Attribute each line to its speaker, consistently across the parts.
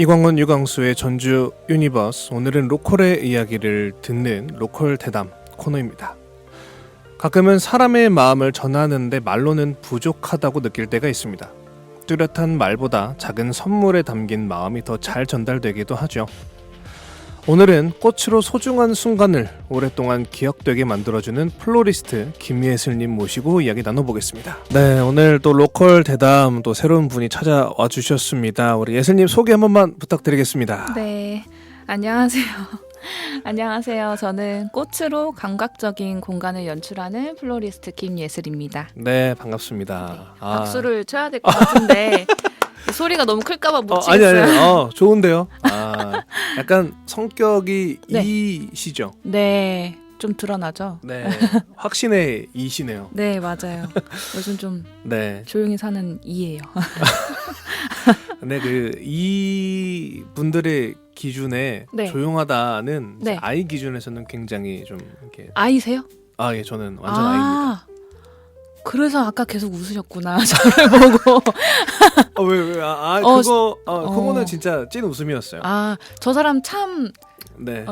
Speaker 1: 이광원 유광수의 전주 유니버스. 오늘은 로컬의 이야기를 듣는 로컬 대담 코너입니다. 가끔은 사람의 마음을 전하는데 말로는 부족하다고 느낄 때가 있습니다. 뚜렷한 말보다 작은 선물에 담긴 마음이 더 잘 전달되기도 하죠. 오늘은 꽃으로 소중한 순간을 오랫동안 기억되게 만들어주는 플로리스트 김예슬님 모시고 이야기 나눠보겠습니다. 네, 오늘 또 로컬 대담 또 새로운 분이 찾아와 주셨습니다. 우리 예슬님 소개 한 번만 부탁드리겠습니다.
Speaker 2: 네, 안녕하세요. 안녕하세요. 저는 꽃으로 감각적인 공간을 연출하는 플로리스트 김예슬입니다.
Speaker 1: 네, 반갑습니다.
Speaker 2: 네, 박수를 쳐야 될 것 같은데 소리가 너무 클까봐 못 치겠어요.
Speaker 1: 아니, 좋은데요. 약간 성격이
Speaker 2: 네.
Speaker 1: 이시죠?
Speaker 2: 네, 좀 드러나죠?
Speaker 1: 네, 확신의 이시네요.
Speaker 2: 네, 맞아요. 요즘 좀
Speaker 1: 네,
Speaker 2: 조용히 사는 이예요.
Speaker 1: 근데 이 분들의 기준에
Speaker 2: 네.
Speaker 1: 조용하다는
Speaker 2: 네.
Speaker 1: 아이 기준에서는 굉장히 좀 이렇게
Speaker 2: 아이세요?
Speaker 1: 예, 저는 완전 아이입니다.
Speaker 2: 그래서 아까 계속 웃으셨구나. 저를 보고.
Speaker 1: 왜 그거는 진짜 찐 웃음이었어요.
Speaker 2: 저 사람 참
Speaker 1: 네.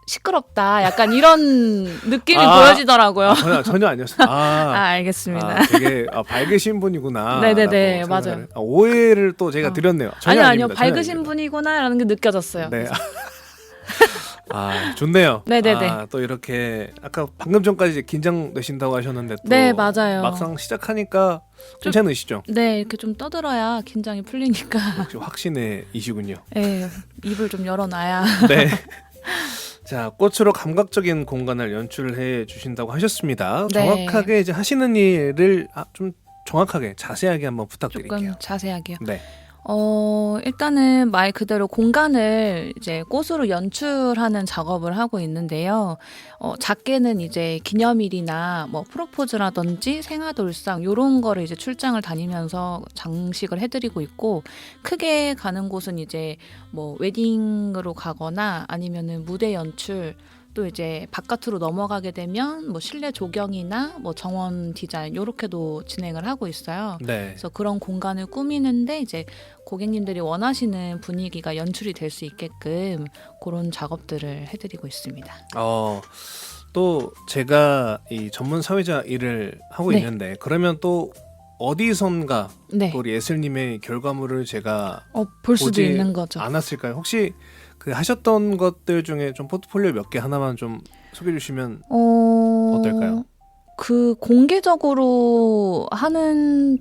Speaker 2: 시끄럽다. 약간 이런 느낌이 보여지더라고요.
Speaker 1: 전혀 아니었어요.
Speaker 2: 알겠습니다.
Speaker 1: 되게 밝으신 분이구나.
Speaker 2: 네네네, 맞아요.
Speaker 1: 오해를 또 제가 드렸네요. 전혀
Speaker 2: 아니요,
Speaker 1: 아닙니다.
Speaker 2: 밝으신 분이구나라는 게 느껴졌어요.
Speaker 1: 네. 좋네요.
Speaker 2: 네네네.
Speaker 1: 또 이렇게 아까 방금 전까지 긴장되신다고 하셨는데 또
Speaker 2: 네, 맞아요.
Speaker 1: 막상 시작하니까 괜찮으시죠?
Speaker 2: 네, 이렇게 좀 떠들어야 긴장이 풀리니까.
Speaker 1: 역시 확신의 이시군요.
Speaker 2: 네, 입을 좀 열어놔야.
Speaker 1: 네. 자, 꽃으로 감각적인 공간을 연출해 주신다고 하셨습니다.
Speaker 2: 네.
Speaker 1: 정확하게 이제 하시는 일을 좀 정확하게 자세하게 한번 부탁드릴게요.
Speaker 2: 조금 자세하게요.
Speaker 1: 네.
Speaker 2: 일단은 말 그대로 공간을 이제 꽃으로 연출하는 작업을 하고 있는데요. 작게는 이제 기념일이나 뭐 프로포즈라든지 생화돌상 요런 거를 이제 출장을 다니면서 장식을 해드리고 있고, 크게 가는 곳은 이제 뭐 웨딩으로 가거나 아니면은 무대 연출, 또 이제 바깥으로 넘어가게 되면 뭐 실내 조경이나 뭐 정원 디자인 요렇게도 진행을 하고 있어요.
Speaker 1: 네.
Speaker 2: 그래서 그런 공간을 꾸미는데 이제 고객님들이 원하시는 분위기가 연출이 될 수 있게끔 그런 작업들을 해드리고 있습니다.
Speaker 1: 또 제가 이 전문 사회자 일을 하고
Speaker 2: 네.
Speaker 1: 있는데 그러면 또 어디선가
Speaker 2: 네,
Speaker 1: 또 우리 예슬님의 결과물을 제가
Speaker 2: 볼 수도
Speaker 1: 보지
Speaker 2: 있는 거죠.
Speaker 1: 않았을까요? 혹시 그 하셨던 것들 중에 좀 포트폴리오 몇 개 하나만 좀 소개해 주시면 어떨까요?
Speaker 2: 그 공개적으로 하는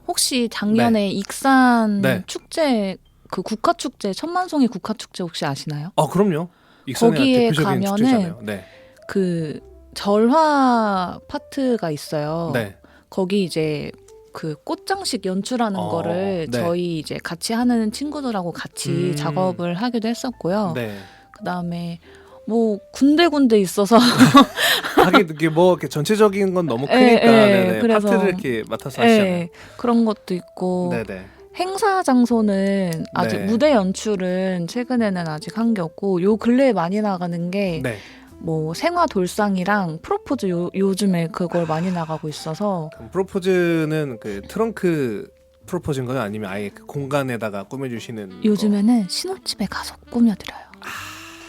Speaker 2: 혹시 작년에 익산
Speaker 1: 네.
Speaker 2: 축제, 그 국화축제, 천만송이 국화축제 혹시 아시나요?
Speaker 1: 그럼요. 익산의
Speaker 2: 거기에
Speaker 1: 대표적인
Speaker 2: 가면은
Speaker 1: 축제잖아요. 네.
Speaker 2: 그 절화 파트가 있어요.
Speaker 1: 네.
Speaker 2: 거기 이제 그 꽃장식 연출하는 거를
Speaker 1: 네.
Speaker 2: 저희 이제 같이 하는 친구들하고 같이 작업을 하기도 했었고요.
Speaker 1: 네.
Speaker 2: 그다음에 뭐 군데군데 있어서
Speaker 1: 하긴 이게 뭐 이렇게 전체적인 건 너무 크니까 네네.
Speaker 2: 그래서
Speaker 1: 파트를 이렇게 맡아서 하시잖아요.
Speaker 2: 그런 것도 있고,
Speaker 1: 네네.
Speaker 2: 행사 장소는 아직
Speaker 1: 네.
Speaker 2: 무대 연출은 최근에는 아직 한 게 없고, 요 근래에 많이 나가는 게
Speaker 1: 네.
Speaker 2: 뭐 생화 돌상이랑 프로포즈 요즘에 그걸 많이 나가고 있어서.
Speaker 1: 그럼 프로포즈는 그 트렁크 프로포즈인가요? 아니면 아예 그 공간에다가 꾸며주시는
Speaker 2: 요즘에는 신혼집에 가서 꾸며드려요.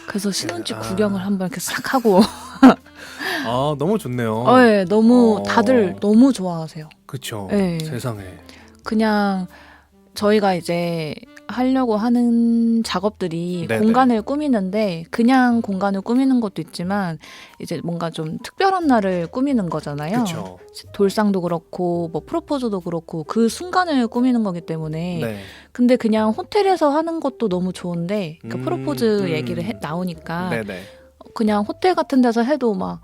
Speaker 2: 그래서 신혼집 구경을 한번 이렇게 싹 하고.
Speaker 1: 너무 좋네요.
Speaker 2: 네, 너무 다들 너무 좋아하세요.
Speaker 1: 그쵸.
Speaker 2: 네.
Speaker 1: 세상에.
Speaker 2: 그냥 저희가 이제 하려고 하는 작업들이
Speaker 1: 네네.
Speaker 2: 공간을 꾸미는데, 그냥 공간을 꾸미는 것도 있지만 이제 뭔가 좀 특별한 날을 꾸미는 거잖아요.
Speaker 1: 그쵸.
Speaker 2: 돌상도 그렇고 뭐 프로포즈도 그렇고 그 순간을 꾸미는 거기 때문에.
Speaker 1: 네.
Speaker 2: 근데 그냥 호텔에서 하는 것도 너무 좋은데, 그러니까 프로포즈 얘기를 나오니까
Speaker 1: 네네.
Speaker 2: 그냥 호텔 같은 데서 해도 막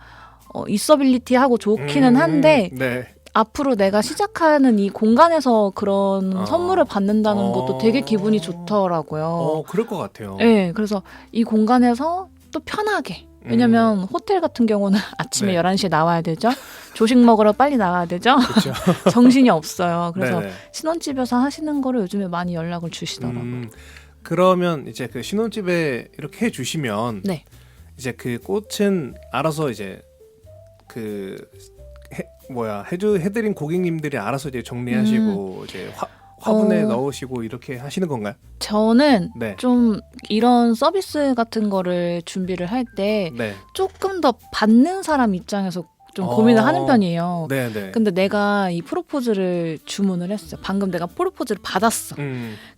Speaker 2: 있어빌리티 하고 좋기는 한데,
Speaker 1: 네.
Speaker 2: 앞으로 내가 시작하는 이 공간에서 그런 선물을 받는다는 것도 되게 기분이 좋더라고요.
Speaker 1: 그럴 것 같아요.
Speaker 2: 네, 그래서 이 공간에서 또 편하게. 왜냐면 호텔 같은 경우는 아침에
Speaker 1: 네.
Speaker 2: 11시에 나와야 되죠. 조식 먹으러 빨리 나와야 되죠.
Speaker 1: 그렇죠.
Speaker 2: 정신이 없어요. 그래서
Speaker 1: 네네.
Speaker 2: 신혼집에서 하시는 거를 요즘에 많이 연락을 주시더라고요.
Speaker 1: 그러면 이제 그 신혼집에 이렇게 해주시면
Speaker 2: 네.
Speaker 1: 이제 그 꽃은 알아서 이제 그 해드린 고객님들이 알아서 이제 정리하시고 이제 화분에 넣으시고 이렇게 하시는 건가요?
Speaker 2: 저는
Speaker 1: 네.
Speaker 2: 좀 이런 서비스 같은 거를 준비를 할 때
Speaker 1: 네.
Speaker 2: 조금 더 받는 사람 입장에서 좀 고민을 하는 편이에요.
Speaker 1: 네네.
Speaker 2: 근데 내가 이 프로포즈를 주문을 했어. 방금 내가 프로포즈를 받았어.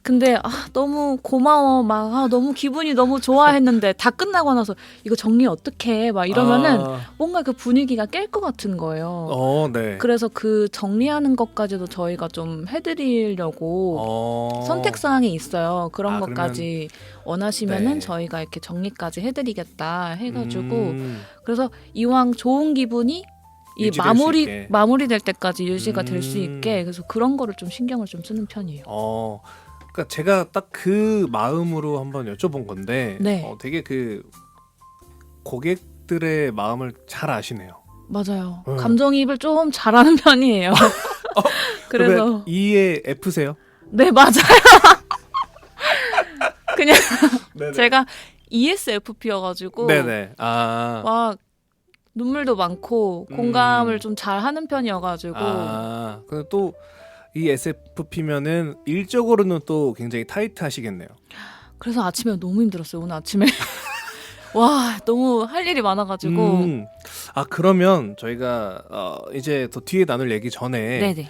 Speaker 2: 근데 너무 고마워. 막 너무 기분이 너무 좋아했는데 다 끝나고 나서 이거 정리 어떻게 해? 막 이러면은 뭔가 그 분위기가 깰 것 같은 거예요.
Speaker 1: 네.
Speaker 2: 그래서 그 정리하는 것까지도 저희가 좀 해드리려고 선택 사항이 있어요. 그런 것까지 원하시면은
Speaker 1: 네.
Speaker 2: 저희가 이렇게 정리까지 해드리겠다 해가지고 그래서 이왕 좋은 기분이 이 마무리될 때까지 유지가 될 수 있게 그래서 그런 거를 좀 신경을 좀 쓰는 편이에요.
Speaker 1: 그러니까 제가 딱 그 마음으로 한번 여쭤본 건데
Speaker 2: 네.
Speaker 1: 되게 그 고객들의 마음을 잘 아시네요.
Speaker 2: 맞아요. 감정이입을 좀 잘하는 편이에요. 그래서
Speaker 1: E에 F세요?
Speaker 2: 네, 맞아요. 그냥
Speaker 1: 네네.
Speaker 2: 제가 ESFP여가지고
Speaker 1: 네네.
Speaker 2: 막 눈물도 많고 공감을 좀 잘하는 편이어가지고
Speaker 1: 근데 또 ESFP면은 일적으로는 또 굉장히 타이트하시겠네요.
Speaker 2: 그래서 아침에 너무 힘들었어요. 오늘 아침에 와 너무 할 일이 많아가지고
Speaker 1: 그러면 저희가 이제 더 뒤에 나눌 얘기 전에
Speaker 2: 네네.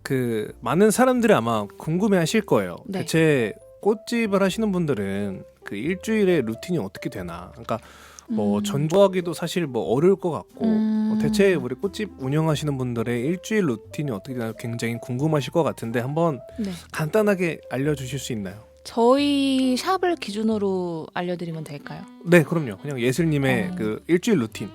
Speaker 1: 그 많은 사람들이 아마 궁금해하실 거예요.
Speaker 2: 네.
Speaker 1: 대체 꽃집을 하시는 분들은 그 일주일의 루틴이 어떻게 되나? 그러니까 뭐 전부하기도 사실 뭐 어려울 것 같고 대체 우리 꽃집 운영하시는 분들의 일주일 루틴이 어떻게 되나 굉장히 궁금하실 것 같은데 한번
Speaker 2: 네.
Speaker 1: 간단하게 알려주실 수 있나요?
Speaker 2: 저희 샵을 기준으로 알려드리면 될까요?
Speaker 1: 네, 그럼요. 그냥 예슬님의 그 일주일 루틴.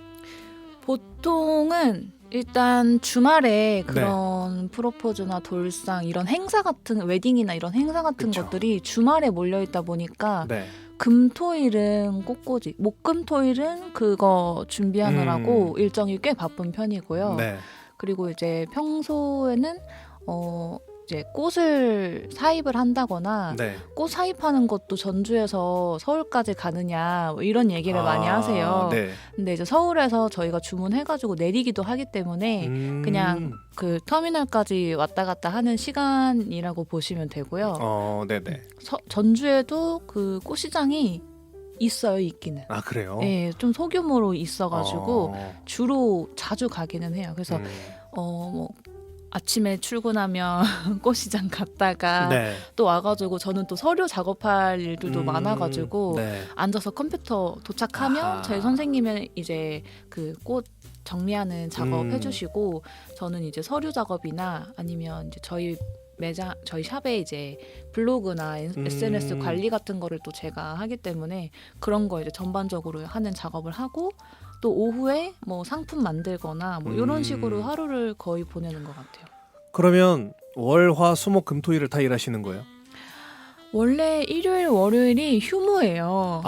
Speaker 2: 보통은 일단 주말에 그런 프로포즈나 돌상 이런 행사 같은 웨딩이나 이런 행사 같은
Speaker 1: 그쵸.
Speaker 2: 것들이 주말에 몰려 있다 보니까
Speaker 1: 네.
Speaker 2: 금토일은 꽃꽂이, 목금토일은 그거 준비하느라고 일정이 꽤 바쁜 편이고요.
Speaker 1: 네.
Speaker 2: 그리고 이제 평소에는 이제 꽃을 사입을 한다거나
Speaker 1: 네.
Speaker 2: 꽃 사입하는 것도 전주에서 서울까지 가느냐 뭐 이런 얘기를 많이 하세요.
Speaker 1: 네.
Speaker 2: 근데 이제 서울에서 저희가 주문해가지고 내리기도 하기 때문에 그냥 그 터미널까지 왔다 갔다 하는 시간이라고 보시면 되고요.
Speaker 1: 네네.
Speaker 2: 전주에도 그 꽃시장이 있어요, 있기는.
Speaker 1: 그래요?
Speaker 2: 네, 좀 소규모로 있어가지고 주로 자주 가기는 해요. 그래서 뭐 아침에 출근하면 꽃시장 갔다가 또 와가지고 저는 또 서류 작업할 일들도 많아가지고 앉아서 컴퓨터 도착하면 저희 선생님은 이제 그 꽃 정리하는 작업 해주시고 저는 이제 서류 작업이나 아니면 이제 저희 샵에 이제 블로그나 SNS 관리 같은 거를 또 제가 하기 때문에 그런 거 이제 전반적으로 하는 작업을 하고 또 오후에 뭐 상품 만들거나 뭐 이런 식으로 하루를 거의 보내는 것 같아요.
Speaker 1: 그러면 월, 화, 수, 목, 금, 토일을 다 일하시는 거예요?
Speaker 2: 원래 일요일, 월요일이 휴무예요.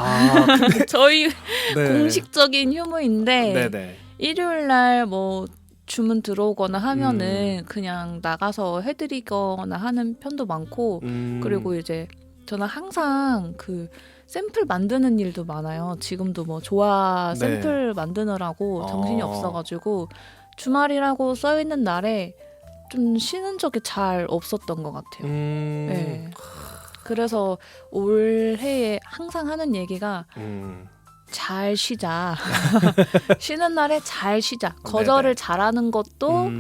Speaker 1: 근데
Speaker 2: 저희 공식적인 휴무인데
Speaker 1: 네네.
Speaker 2: 일요일 날 뭐 주문 들어오거나 하면은 그냥 나가서 해드리거나 하는 편도 많고 그리고 이제 저는 항상 그 샘플 만드는 일도 많아요. 지금도 뭐 조화 샘플 만드느라고 정신이 없어가지고 주말이라고 써있는 날에 좀 쉬는 적이 잘 없었던 것 같아요. 네. 그래서 올해에 항상 하는 얘기가 잘 쉬자. 쉬는 날에 잘 쉬자. 거절을 잘하는 것도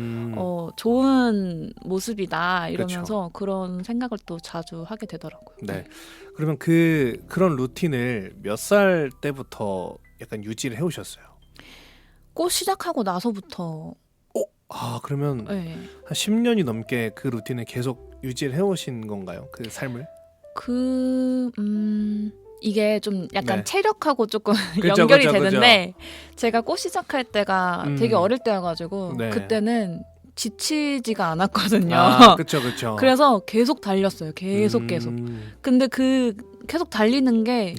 Speaker 2: 좋은 모습이다. 이러면서 그런 생각을 또 자주 하게 되더라고요.
Speaker 1: 네. 그러면 그런 루틴을 몇 살 때부터 약간 유지를 해오셨어요?
Speaker 2: 꽃 시작하고 나서부터.
Speaker 1: 그러면 한 10년이 넘게 그 루틴을 계속 유지를 해오신 건가요? 그 삶을?
Speaker 2: 이게 좀 약간 체력하고 조금 연결이 되는데 제가 꽃 시작할 때가 되게 어릴 때여가지고 그때는 지치지가 않았거든요.
Speaker 1: 그렇죠.
Speaker 2: 그래서 계속 달렸어요. 계속. 근데 그 계속 달리는 게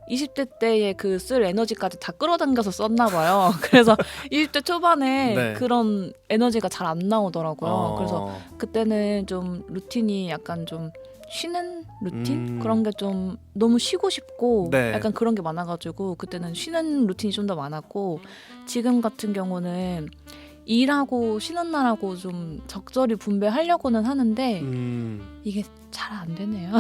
Speaker 2: 20대 때의 그 쓸 에너지까지 다 끌어당겨서 썼나 봐요. 그래서 20대 초반에 그런 에너지가 잘 안 나오더라고요. 그래서 그때는 좀 루틴이 약간 좀 쉬는 루틴? 그런 게 좀 너무 쉬고 싶고 약간 그런 게 많아가지고 그때는 쉬는 루틴이 좀 더 많았고 지금 같은 경우는 일하고 쉬는 날하고 좀 적절히 분배하려고는 하는데
Speaker 1: 음.
Speaker 2: 이게 잘 안 되네요.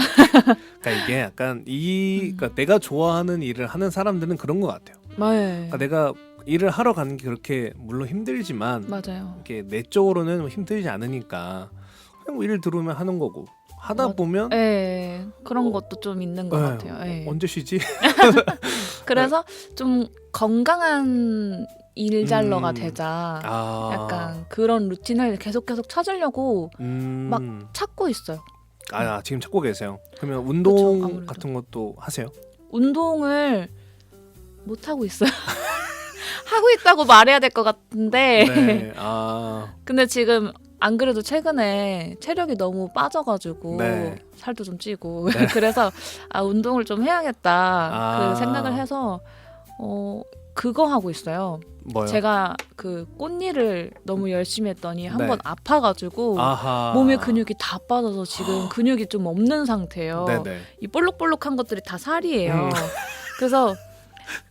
Speaker 1: 그러니까 이게 약간 그러니까 내가 좋아하는 일을 하는 사람들은 그런 것 같아요.
Speaker 2: 네.
Speaker 1: 그러니까 내가 일을 하러 가는 게 그렇게 물론 힘들지만
Speaker 2: 맞아요.
Speaker 1: 이게 내적으로는 힘들지 않으니까 그냥 뭐 일 들어오면 하는 거고 하다 보면
Speaker 2: 네, 그런 것도 좀 있는 것 같아요. 네.
Speaker 1: 언제 쉬지?
Speaker 2: 그래서 좀 건강한 일잘러가
Speaker 1: 음.
Speaker 2: 되자.
Speaker 1: 아,
Speaker 2: 약간 그런 루틴을 계속 찾으려고 막 찾고 있어요.
Speaker 1: 지금 찾고 계세요. 그러면
Speaker 2: 그쵸,
Speaker 1: 운동
Speaker 2: 아무래도.
Speaker 1: 같은 것도 하세요?
Speaker 2: 운동을 못 하고 있어요. 하고 있다고 말해야 될 것 같은데.
Speaker 1: 네.
Speaker 2: 근데 지금 안 그래도 최근에 체력이 너무 빠져가지고
Speaker 1: 네.
Speaker 2: 살도 좀 찌고
Speaker 1: 네.
Speaker 2: 그래서 운동을 좀 해야겠다 그 생각을 해서 그거 하고 있어요.
Speaker 1: 뭐요?
Speaker 2: 제가 그 꽃일을 너무 열심히 했더니 한 번
Speaker 1: 네.
Speaker 2: 아파가지고
Speaker 1: 아하.
Speaker 2: 몸에 근육이 다 빠져서 지금 근육이 좀 없는 상태예요.
Speaker 1: 네네.
Speaker 2: 이 볼록볼록한 것들이 다 살이에요.
Speaker 1: 음.
Speaker 2: 그래서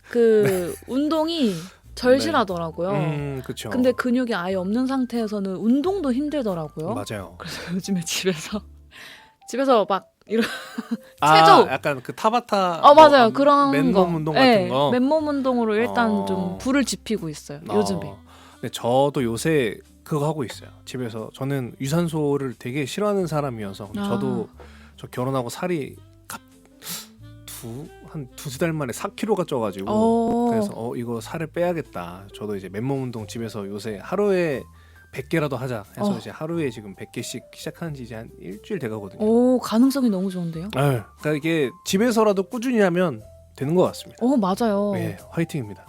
Speaker 2: 그 운동이 절실하더라고요.
Speaker 1: 그렇죠.
Speaker 2: 근데 근육이 아예 없는 상태에서는 운동도 힘들더라고요.
Speaker 1: 맞아요.
Speaker 2: 그래서 요즘에 집에서 막 이런 체조.
Speaker 1: 약간 그 타바타.
Speaker 2: 맞아요. 그런
Speaker 1: 맨몸
Speaker 2: 거.
Speaker 1: 운동
Speaker 2: 네,
Speaker 1: 같은 거.
Speaker 2: 맨몸 운동으로 일단
Speaker 1: 어.
Speaker 2: 좀 불을 지피고 있어요. 요즘에.
Speaker 1: 근데 저도 요새 그거 하고 있어요. 집에서 저는 유산소를 되게 싫어하는 사람이어서 저도 저 결혼하고 살이 한 두세 달 만에 4kg가 쪄가지고 그래서 이거 살을 빼야겠다. 저도 이제 맨몸 운동 집에서 요새 하루에 100개라도 하자 해서 이제 하루에 지금 100개씩 시작한 지 이제 한 일주일 돼가거든요.
Speaker 2: 오, 가능성이 너무 좋은데요?
Speaker 1: 그러니까 이게 집에서라도 꾸준히 하면 되는 것 같습니다.
Speaker 2: 맞아요.
Speaker 1: 네, 화이팅입니다.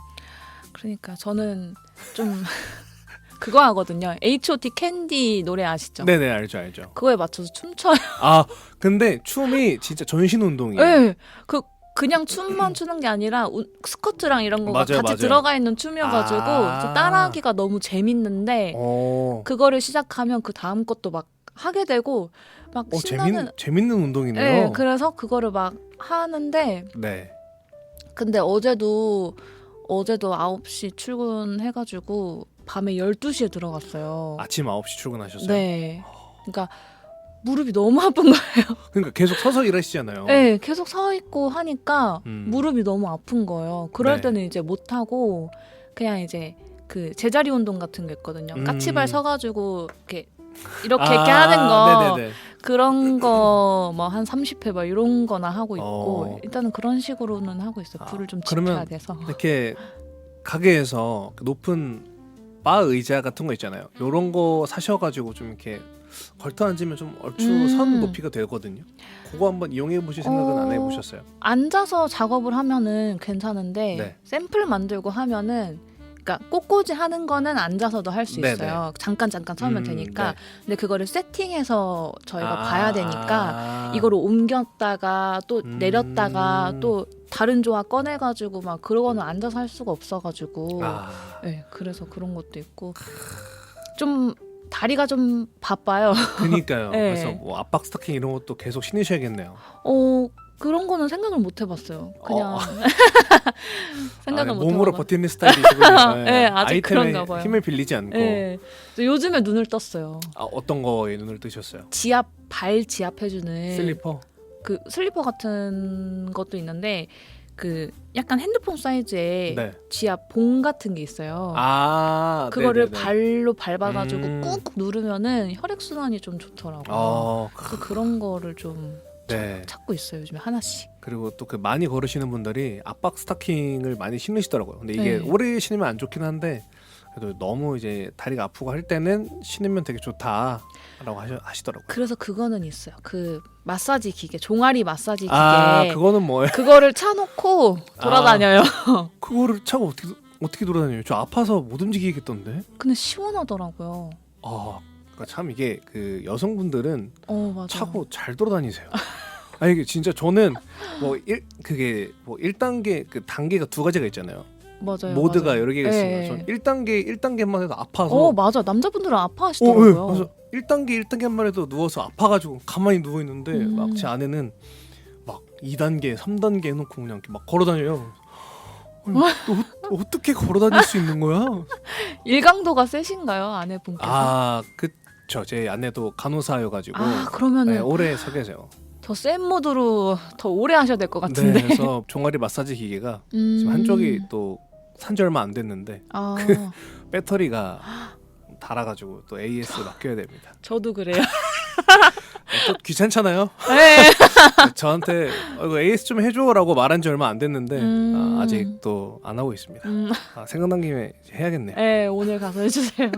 Speaker 2: 그러니까 저는 좀 그거 하거든요. H.O.T 캔디 노래 아시죠?
Speaker 1: 네네, 알죠.
Speaker 2: 그거에 맞춰서 춤춰요.
Speaker 1: 근데 춤이 진짜 전신 운동이에요.
Speaker 2: 네, 그냥 춤만 추는 게 아니라 스쿼트랑 이런 거가
Speaker 1: 맞아요,
Speaker 2: 같이
Speaker 1: 맞아요.
Speaker 2: 들어가 있는 춤이어가지고 좀 따라하기가 너무 재밌는데 그거를 시작하면 그 다음 것도 막 하게 되고 막 신나는
Speaker 1: 재밌는 운동이네요.
Speaker 2: 네, 그래서 그거를 막 하는데
Speaker 1: 네.
Speaker 2: 근데 어제도 9시 출근해가지고 밤에 12시에 들어갔어요.
Speaker 1: 아침 9시 출근하셨어요?
Speaker 2: 네. 그러니까 무릎이 너무 아픈 거예요.
Speaker 1: 그러니까 계속 서서 일하시잖아요.
Speaker 2: 네, 계속 서 있고 하니까 무릎이 너무 아픈 거예요. 그럴
Speaker 1: 네.
Speaker 2: 때는 이제 못 하고 그냥 이제 그 제자리 운동 같은 게 있거든요. 까치발 서가지고 이렇게 하는 거.
Speaker 1: 네네네.
Speaker 2: 그런 거 뭐 한 30회 막 이런 거나 하고 있고 일단은 그런 식으로는 하고 있어요. 불을 좀 지켜야 돼서.
Speaker 1: 이렇게 가게에서 높은 바 의자 같은 거 있잖아요. 요런 거 사셔가지고 좀 이렇게 걸터 앉으면 좀 얼추 선 높이가 되거든요. 그거 한번 이용해 보실 생각은 안 해보셨어요?
Speaker 2: 앉아서 작업을 하면은 괜찮은데
Speaker 1: 네.
Speaker 2: 샘플 만들고 하면은 그러니까 꽃꽂이 하는 거는 앉아서도 할 수
Speaker 1: 네네.
Speaker 2: 있어요. 잠깐 서면 되니까.
Speaker 1: 네.
Speaker 2: 근데 그거를 세팅해서 저희가 봐야 되니까 이거를 옮겼다가 또 내렸다가 또 다른 조합 꺼내가지고 막 그러고는 앉아서 할 수가 없어가지고 네, 그래서 그런 것도 있고 좀 다리가 좀 바빠요.
Speaker 1: 그러니까요.
Speaker 2: 네.
Speaker 1: 그래서 뭐 압박 스타킹 이런 것도 계속 신으셔야겠네요.
Speaker 2: 그런 거는 생각을 못 해봤어요. 그냥 생각을 못
Speaker 1: 몸으로
Speaker 2: 해봐서.
Speaker 1: 버티는 스타일이시군요.
Speaker 2: 네, 아직
Speaker 1: 아이템에
Speaker 2: 그런가 봐요.
Speaker 1: 힘을 빌리지 않고.
Speaker 2: 네. 요즘에 눈을 떴어요.
Speaker 1: 어떤 거에 눈을 뜨셨어요?
Speaker 2: 발 지압해주는
Speaker 1: 슬리퍼?
Speaker 2: 그 슬리퍼 같은 것도 있는데 그 약간 핸드폰 사이즈의
Speaker 1: 네.
Speaker 2: 지압 봉 같은 게 있어요. 그거를
Speaker 1: 네네네.
Speaker 2: 발로 밟아가지고 꾹꾹 누르면은 혈액 순환이 좀 좋더라고요. 그래서 그런 거를 좀
Speaker 1: 네.
Speaker 2: 찾고 있어요. 요즘에 하나씩.
Speaker 1: 그리고 또 그 많이 걸으시는 분들이 압박 스타킹을 많이 신으시더라고요. 근데 이게
Speaker 2: 네.
Speaker 1: 오래 신으면 안 좋긴 한데 그래도 너무 이제 다리가 아프고 할 때는 신으면 되게 좋다라고 하시더라고요.
Speaker 2: 그래서 그거는 있어요. 그 마사지 기계, 종아리 마사지 기계.
Speaker 1: 그거는 뭐예요?
Speaker 2: 그거를 차놓고 돌아다녀요.
Speaker 1: 그거를 차고 어떻게 돌아다녀요? 저 아파서 못 움직이겠던데.
Speaker 2: 근데 시원하더라고요.
Speaker 1: 그러니까 참 이게 그 여성분들은
Speaker 2: 맞아요.
Speaker 1: 차고 잘 돌아다니세요. 이게 진짜 저는 그게 1단계 그 단계가 두 가지가 있잖아요.
Speaker 2: 맞아요.
Speaker 1: 모드가
Speaker 2: 맞아요.
Speaker 1: 여러 개가 있어요.
Speaker 2: 네.
Speaker 1: 전 1단계만 해도 아파서.
Speaker 2: 맞아. 남자분들은 아파하시더라고요.
Speaker 1: 그래서 1단계만 해도 누워서 아파가지고 가만히 누워 있는데 막 제 아내는 막 2단계, 3단계 해놓고 그냥 이렇게 막 걸어다녀요. 어떻게 걸어다닐 수 있는 거야?
Speaker 2: 일강도가 세신가요, 아내분께서?
Speaker 1: 아, 그쵸. 제 아내도 간호사여가지고
Speaker 2: 그러면은
Speaker 1: 네, 오래 서 계세요.
Speaker 2: 더 센 모드로 더 오래 하셔야 될 것 같은데.
Speaker 1: 네, 그래서 종아리 마사지 기계가 지금 한쪽이 또 산지 얼마 안 됐는데
Speaker 2: 아,
Speaker 1: 배터리가 닳아가지고 또 AS 맡겨야 됩니다.
Speaker 2: 저도 그래요.
Speaker 1: 또 귀찮잖아요.
Speaker 2: 네.
Speaker 1: 저한테 이거 AS 좀 해줘라고 말한 지 얼마 안 됐는데 아직도 안 하고 있습니다. 생각난 김에 이제 해야겠네요.
Speaker 2: 네, 오늘 가서 해주세요.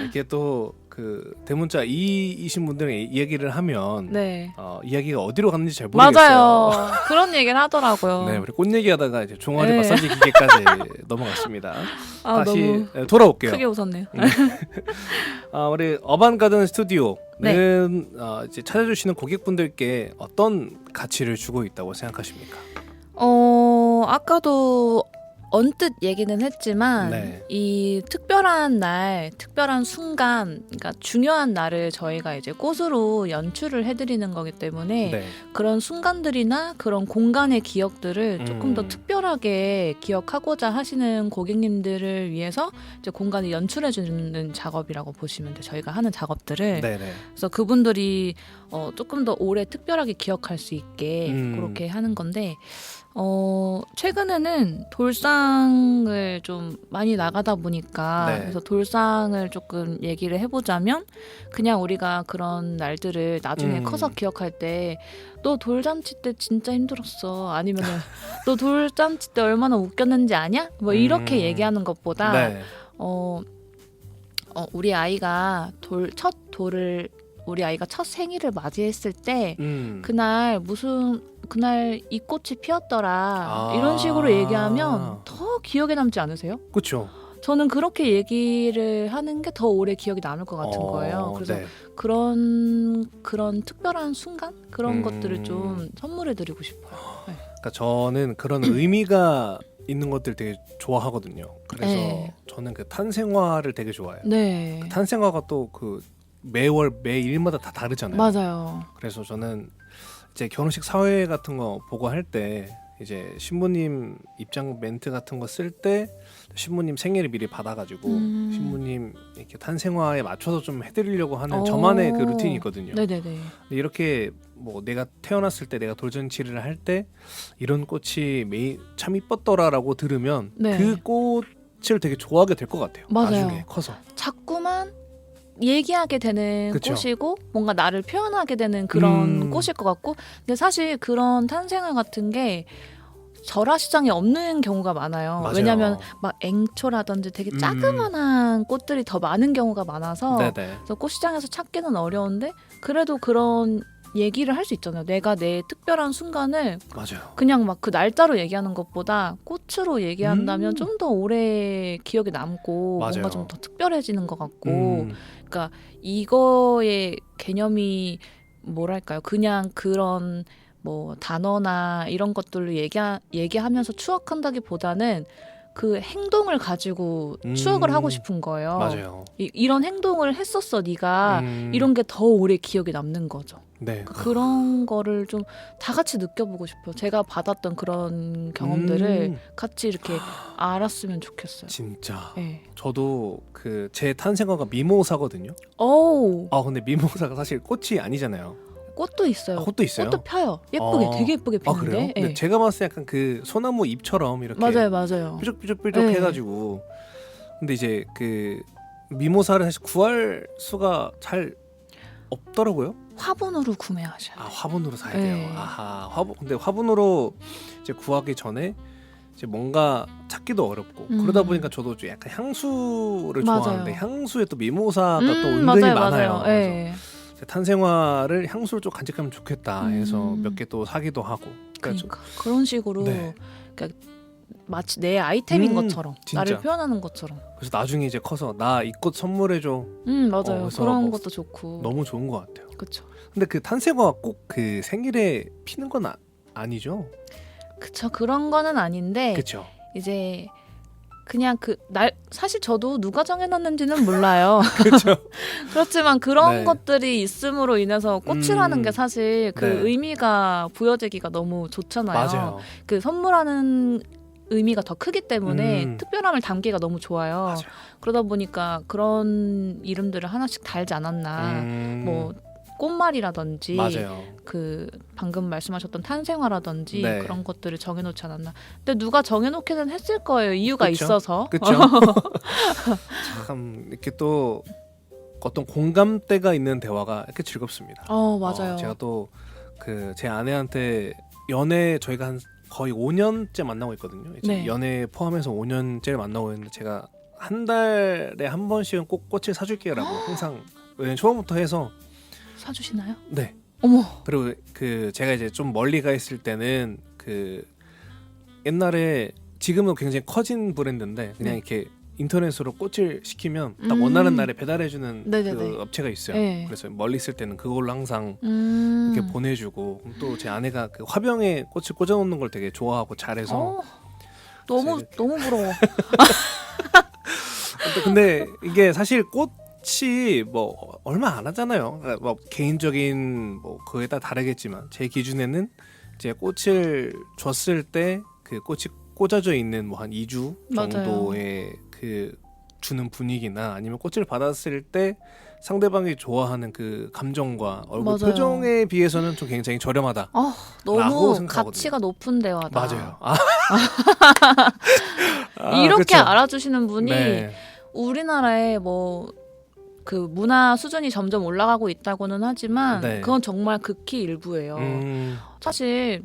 Speaker 1: 이게 또 그 대문자 2이신 분들이 이야기를 하면
Speaker 2: 네.
Speaker 1: 이야기가 어디로 갔는지 잘 모르겠어요.
Speaker 2: 맞아요. 그런 얘기를 하더라고요.
Speaker 1: 네, 우리 꽃 얘기하다가 이제 종아리
Speaker 2: 네.
Speaker 1: 마사지 기계까지 넘어갔습니다. 다시
Speaker 2: 너무
Speaker 1: 돌아올게요.
Speaker 2: 크게 웃었네요.
Speaker 1: 우리 어반가든 스튜디오는
Speaker 2: 네.
Speaker 1: 이제 찾아주시는 고객분들께 어떤 가치를 주고 있다고 생각하십니까?
Speaker 2: 아까도 언뜻 얘기는 했지만
Speaker 1: 네.
Speaker 2: 이 특별한 날, 특별한 순간, 그러니까 중요한 날을 저희가 이제 꽃으로 연출을 해드리는 거기 때문에
Speaker 1: 네.
Speaker 2: 그런 순간들이나 그런 공간의 기억들을 조금 더 특별하게 기억하고자 하시는 고객님들을 위해서 이제 공간을 연출해주는 작업이라고 보시면 돼요. 저희가 하는 작업들을.
Speaker 1: 네네.
Speaker 2: 그래서 그분들이 조금 더 오래 특별하게 기억할 수 있게 그렇게 하는 건데 최근에는 돌상을 좀 많이 나가다 보니까
Speaker 1: 네.
Speaker 2: 그래서 돌상을 조금 얘기를 해보자면 그냥 우리가 그런 날들을 나중에 커서 기억할 때 너 돌잔치 때 진짜 힘들었어 아니면은 너 돌잔치 때 얼마나 웃겼는지 아냐? 뭐 이렇게 얘기하는 것보다
Speaker 1: 네.
Speaker 2: 우리 아이가 우리 아이가 첫 생일을 맞이했을 때 그날 이 꽃이 피었더라 이런 식으로 얘기하면 더 기억에 남지 않으세요?
Speaker 1: 그렇죠.
Speaker 2: 저는 그렇게 얘기를 하는 게 더 오래 기억이 남을 것 같은 거예요. 그래서
Speaker 1: 네.
Speaker 2: 그런 특별한 순간 그런 것들을 좀 선물해드리고 싶어요. 네.
Speaker 1: 그러니까 저는 그런 의미가 있는 것들 되게 좋아하거든요. 그래서
Speaker 2: 네.
Speaker 1: 저는 그 탄생화를 되게 좋아해요.
Speaker 2: 네,
Speaker 1: 탄생화가 또 그 매일마다 다 다르잖아요.
Speaker 2: 맞아요.
Speaker 1: 그래서 저는 이제 결혼식 사회 같은 거 보고 할 때 이제 신부님 입장 멘트 같은 거 쓸 때 신부님 생일을 미리 받아가지고 신부님 이렇게 탄생화에 맞춰서 좀 해드리려고 하는 저만의 그 루틴이 있거든요.
Speaker 2: 네네네.
Speaker 1: 근데 이렇게 뭐 내가 태어났을 때 내가 돌잔치를 할 때 이런 꽃이 참 이뻤더라라고 들으면
Speaker 2: 네.
Speaker 1: 그 꽃을 되게 좋아하게 될 것 같아요.
Speaker 2: 맞아요.
Speaker 1: 나중에 커서.
Speaker 2: 자꾸만 얘기하게 되는
Speaker 1: 그쵸.
Speaker 2: 꽃이고 뭔가 나를 표현하게 되는 그런 꽃일 것 같고 근데 사실 그런 탄생화 같은 게 절화시장에 없는 경우가 많아요.
Speaker 1: 맞아요.
Speaker 2: 왜냐하면 막 앵초라든지 되게 자그마한 꽃들이 더 많은 경우가 많아서
Speaker 1: 네네.
Speaker 2: 그래서 꽃시장에서 찾기는 어려운데 그래도 그런 얘기를 할 수 있잖아요. 내가 내 특별한 순간을
Speaker 1: 맞아요.
Speaker 2: 그냥 막 그 날짜로 얘기하는 것보다 꽃으로 얘기한다면 좀 더 오래 기억에 남고
Speaker 1: 맞아요.
Speaker 2: 뭔가 좀 더 특별해지는 것 같고 그러니까 이거의 개념이 뭐랄까요? 그냥 그런 뭐 단어나 이런 것들로 얘기하면서 추억한다기보다는 그 행동을 가지고 추억을 하고 싶은 거예요.
Speaker 1: 맞아요.
Speaker 2: 이런 행동을 했었어 네가 이런 게 더 오래 기억에 남는 거죠.
Speaker 1: 네.
Speaker 2: 그런 거를 좀 다 같이 느껴보고 싶어요. 제가 받았던 그런 경험들을 같이 이렇게 알았으면 좋겠어요.
Speaker 1: 진짜.
Speaker 2: 네.
Speaker 1: 저도 그 제 탄생화가 미모사거든요.
Speaker 2: 오,
Speaker 1: 근데 미모사가 사실 꽃이 아니잖아요.
Speaker 2: 꽃도 있어요.
Speaker 1: 꽃도 있어요?
Speaker 2: 꽃도 펴요. 예쁘게, 되게 예쁘게
Speaker 1: 그래요?
Speaker 2: 피는데.
Speaker 1: 근데
Speaker 2: 네.
Speaker 1: 제가 봤을 때 약간 그 소나무 잎처럼 이렇게
Speaker 2: 맞아요.
Speaker 1: 삐죽삐죽
Speaker 2: 네.
Speaker 1: 해가지고 근데 이제 그 미모사를 사실 구할 수가 잘 없더라고요.
Speaker 2: 화분으로 구매하셔야 돼요.
Speaker 1: 화분으로 사야
Speaker 2: 네.
Speaker 1: 돼요. 근데 화분으로 이제 구하기 전에 이제 뭔가 찾기도 어렵고 그러다 보니까 저도 좀 약간 향수를
Speaker 2: 맞아요.
Speaker 1: 좋아하는데 향수에 또 미모사가 또 은근히
Speaker 2: 맞아요.
Speaker 1: 많아요. 그래서
Speaker 2: 네.
Speaker 1: 탄생화를 향수를 좀 간직하면 좋겠다 해서 몇 개 또 사기도 하고.
Speaker 2: 그러니까 그런 식으로
Speaker 1: 네.
Speaker 2: 그러니까 마치 내 아이템인 것처럼
Speaker 1: 진짜.
Speaker 2: 나를 표현하는 것처럼.
Speaker 1: 그래서 나중에 이제 커서 나 이 꽃 선물해줘.
Speaker 2: 맞아요.
Speaker 1: 그래서
Speaker 2: 그런
Speaker 1: 뭐
Speaker 2: 것도 좋고.
Speaker 1: 너무 좋은 것 같아요.
Speaker 2: 그렇죠.
Speaker 1: 근데 그 탄생화가 꼭 그 생일에 피는 건 아니죠?
Speaker 2: 그쵸. 그런 거는 아닌데
Speaker 1: 그렇죠.
Speaker 2: 이제 그냥 그 날 사실 저도 누가 정해놨는지는 몰라요.
Speaker 1: 그렇죠.
Speaker 2: 그렇지만 그런
Speaker 1: 네.
Speaker 2: 것들이 있음으로 인해서 꽃이라는 게 사실 그
Speaker 1: 네.
Speaker 2: 의미가 부여되기가 너무 좋잖아요.
Speaker 1: 맞아요.
Speaker 2: 그 선물하는 의미가 더 크기 때문에
Speaker 1: 음.
Speaker 2: 특별함을 담기가 너무 좋아요.
Speaker 1: 맞아요.
Speaker 2: 그러다 보니까 그런 이름들을 하나씩 달지 않았나. 뭐 꽃말이라든지
Speaker 1: 맞아요.
Speaker 2: 그 방금 말씀하셨던 탄생화라든지
Speaker 1: 네.
Speaker 2: 그런 것들을 정해놓지 않았나. 근데 누가 정해놓기는 했을 거예요. 이유가
Speaker 1: 그쵸?
Speaker 2: 있어서.
Speaker 1: 그렇죠. 참 이렇게 또 어떤 공감대가 있는 대화가 이렇게 즐겁습니다.
Speaker 2: 맞아요.
Speaker 1: 제가 또 그 제 아내한테 연애 저희가 한 거의 5년째 만나고 있거든요. 이제
Speaker 2: 네.
Speaker 1: 연애 포함해서 5년째를 만나고 있는데 제가 한 달에 한 번씩은 꼭 꽃을 사줄게요라고 항상 왜냐면 초반부터 해서
Speaker 2: 사주시나요?
Speaker 1: 네.
Speaker 2: 어머.
Speaker 1: 그리고 그 제가 이제 좀 멀리 가 있을 때는 그 옛날에 지금은 굉장히 커진 브랜드인데 그냥
Speaker 2: 네.
Speaker 1: 이렇게 인터넷으로 꽃을 시키면 딱
Speaker 2: 음.
Speaker 1: 원하는 날에 배달해주는
Speaker 2: 네네네.
Speaker 1: 그 업체가 있어요.
Speaker 2: 네.
Speaker 1: 그래서 멀리 있을 때는 그걸로 항상
Speaker 2: 이렇게
Speaker 1: 이렇게 보내주고 또 제 아내가 그 화병에 꽃을 꽂아놓는 걸 되게 좋아하고 잘해서
Speaker 2: 너무
Speaker 1: 그래서
Speaker 2: 너무 부러워.
Speaker 1: 근데 이게 사실 꽃이 뭐 얼마 안 하잖아요. 뭐 개인적인 뭐 그에 따라 다르겠지만 제 기준에는 이제 꽃을 줬을 때 그 꽃이 꽂아져 있는 뭐 한 2주
Speaker 2: 맞아요.
Speaker 1: 정도의 그 주는 분위기나 아니면 꽃을 받았을 때 상대방이 좋아하는 그 감정과 얼굴
Speaker 2: 맞아요.
Speaker 1: 표정에 비해서는 좀 굉장히 저렴하다. 라고
Speaker 2: 너무
Speaker 1: 생각하거든요.
Speaker 2: 가치가 높은 대화다.
Speaker 1: 맞아요.
Speaker 2: 이렇게
Speaker 1: 그쵸.
Speaker 2: 알아주시는 분이
Speaker 1: 네.
Speaker 2: 우리나라에 뭐 그 문화 수준이 점점 올라가고 있다고는 하지만
Speaker 1: 네.
Speaker 2: 그건 정말 극히 일부예요. 사실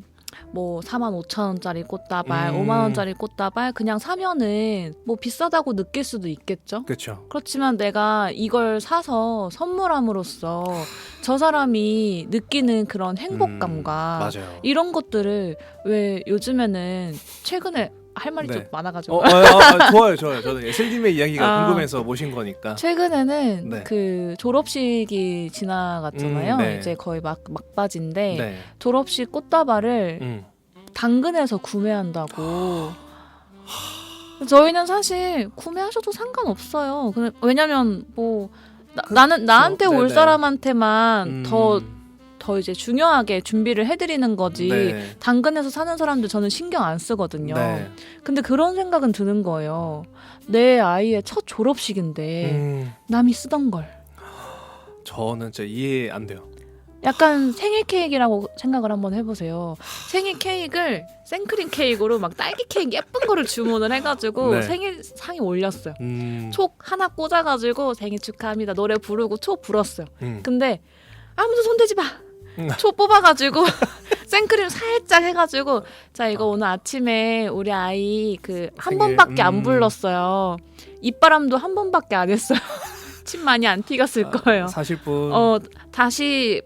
Speaker 2: 뭐 45,000원짜리 꽃다발, 5만원짜리 꽃다발 그냥 사면은 뭐 비싸다고 느낄 수도 있겠죠.
Speaker 1: 그렇죠.
Speaker 2: 그렇지만 내가 이걸 사서 선물함으로써 저 사람이 느끼는 그런 행복감과
Speaker 1: 맞아요.
Speaker 2: 이런 것들을 왜 요즘에는 최근에 할 말이
Speaker 1: 네.
Speaker 2: 좀 많아가지고
Speaker 1: 좋아요. 저도 예슬님의 이야기가
Speaker 2: 아.
Speaker 1: 궁금해서 모신 거니까.
Speaker 2: 최근에는
Speaker 1: 네.
Speaker 2: 그 졸업식이 지나갔잖아요.
Speaker 1: 네.
Speaker 2: 이제 거의 막바지인데
Speaker 1: 네.
Speaker 2: 졸업식 꽃다발을
Speaker 1: 음.
Speaker 2: 당근에서 구매한다고. 저희는 사실 구매하셔도 상관없어요. 왜냐면 뭐 나는 나한테 올
Speaker 1: 네네.
Speaker 2: 사람한테만 더 이제 중요하게 준비를 해드리는 거지.
Speaker 1: 네.
Speaker 2: 당근에서 사는 사람들 저는 신경 안 쓰거든요.
Speaker 1: 네.
Speaker 2: 근데 그런 생각은 드는 거예요. 내 아이의 첫 졸업식인데 남이 쓰던 걸.
Speaker 1: 저는 진짜 이해 안 돼요.
Speaker 2: 약간 생일 케이크라고 생각을 한번 해보세요. 생일 케이크를 생크림 케이크로 막 딸기 케이크 예쁜 거를 주문을 해가지고
Speaker 1: 네.
Speaker 2: 생일 상에 올렸어요.
Speaker 1: 음.
Speaker 2: 촉 하나 꽂아가지고 생일 축하합니다 노래 부르고 촉 불었어요.
Speaker 1: 음.
Speaker 2: 근데 아무도 손대지 마. 초 뽑아가지고 생크림 살짝 해가지고 자 이거 오늘 아침에 우리 아이 그 한
Speaker 1: 생일,
Speaker 2: 번밖에 안 불렀어요. 입바람도 한 번밖에 안 했어요. 침 많이 안 튀겼을 거예요.
Speaker 1: 사실 분.
Speaker 2: 다시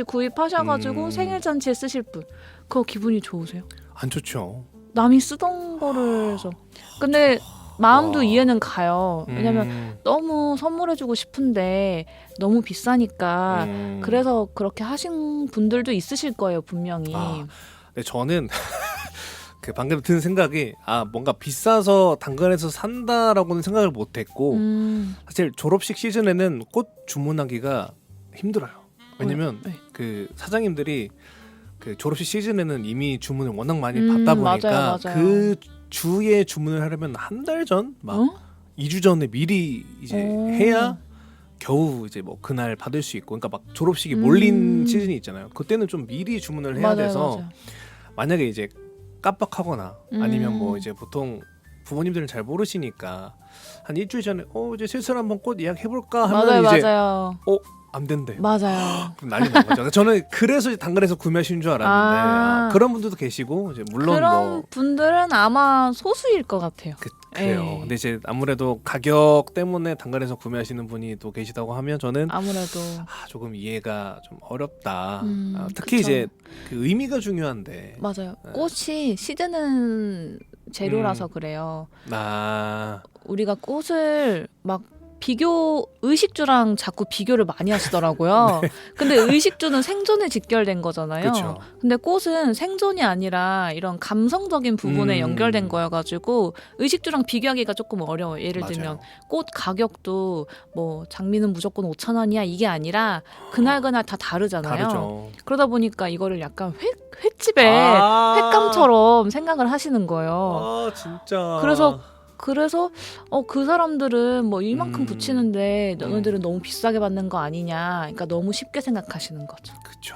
Speaker 2: 구입하셔가지고 생일 잔치에 쓰실 분. 그거 기분이 좋으세요?
Speaker 1: 안 좋죠.
Speaker 2: 남이 쓰던 거를 해서. 근데 마음도 이해는 가요. 왜냐면 너무 선물해주고 싶은데 너무 비싸니까 그래서 그렇게 하신 분들도 있으실 거예요 분명히.
Speaker 1: 근데 저는 그 방금 든 생각이 뭔가 비싸서 당근에서 산다라고는 생각을 못했고 사실 졸업식 시즌에는 꽃 주문하기가 힘들어요. 왜냐면
Speaker 2: 네.
Speaker 1: 그 사장님들이 그 졸업식 시즌에는 이미 주문을 워낙 많이 받다 보니까
Speaker 2: 맞아요.
Speaker 1: 그 주에 주문을 하려면 한 달 전, 막 2주 전에 미리 이제 해야 겨우 이제 뭐 그날 받을 수 있고, 그러니까 막 졸업식이 몰린 시즌이 있잖아요. 그때는 좀 미리 주문을 해야 돼서 만약에 이제 깜빡하거나 아니면 뭐 이제 보통 부모님들은 잘 모르시니까 한 일주일 전에 이제 슬슬 한번 꽃 예약해 볼까 하면 이제 안 된대.
Speaker 2: 맞아요.
Speaker 1: 그럼 난리 난 거죠. 저는 그래서 이제 당근에서 구매하시는 줄 알았는데 그런 분들도 계시고 이제 물론
Speaker 2: 그런
Speaker 1: 뭐
Speaker 2: 분들은 아마 소수일 것 같아요.
Speaker 1: 그래요.
Speaker 2: 네.
Speaker 1: 근데 이제 아무래도 가격 때문에 당근에서 구매하시는 분이 또 계시다고 하면 저는
Speaker 2: 아무래도
Speaker 1: 조금 이해가 좀 어렵다. 특히
Speaker 2: 그쵸.
Speaker 1: 이제 그 의미가 중요한데.
Speaker 2: 맞아요. 꽃이 시드는 재료라서 그래요. 우리가 꽃을 막 의식주랑 자꾸 비교를 많이 하시더라고요.
Speaker 1: 네.
Speaker 2: 근데 의식주는 생존에 직결된 거잖아요.
Speaker 1: 그쵸.
Speaker 2: 근데 꽃은 생존이 아니라 이런 감성적인 부분에 연결된 거여가지고 의식주랑 비교하기가 조금 어려워요. 예를
Speaker 1: 맞아요.
Speaker 2: 들면 꽃 가격도 뭐 장미는 무조건 5,000원이야 이게 아니라 그날 다 다르잖아요.
Speaker 1: 다르죠.
Speaker 2: 그러다 보니까 이거를 약간 횟집에 횟감처럼 것처럼 생각을 하시는 거예요.
Speaker 1: 아 진짜.
Speaker 2: 그래서 그 사람들은 뭐 이만큼 붙이는데 너네들은 너무 비싸게 받는 거 아니냐. 그러니까 너무 쉽게 생각하시는 거죠.
Speaker 1: 그쵸.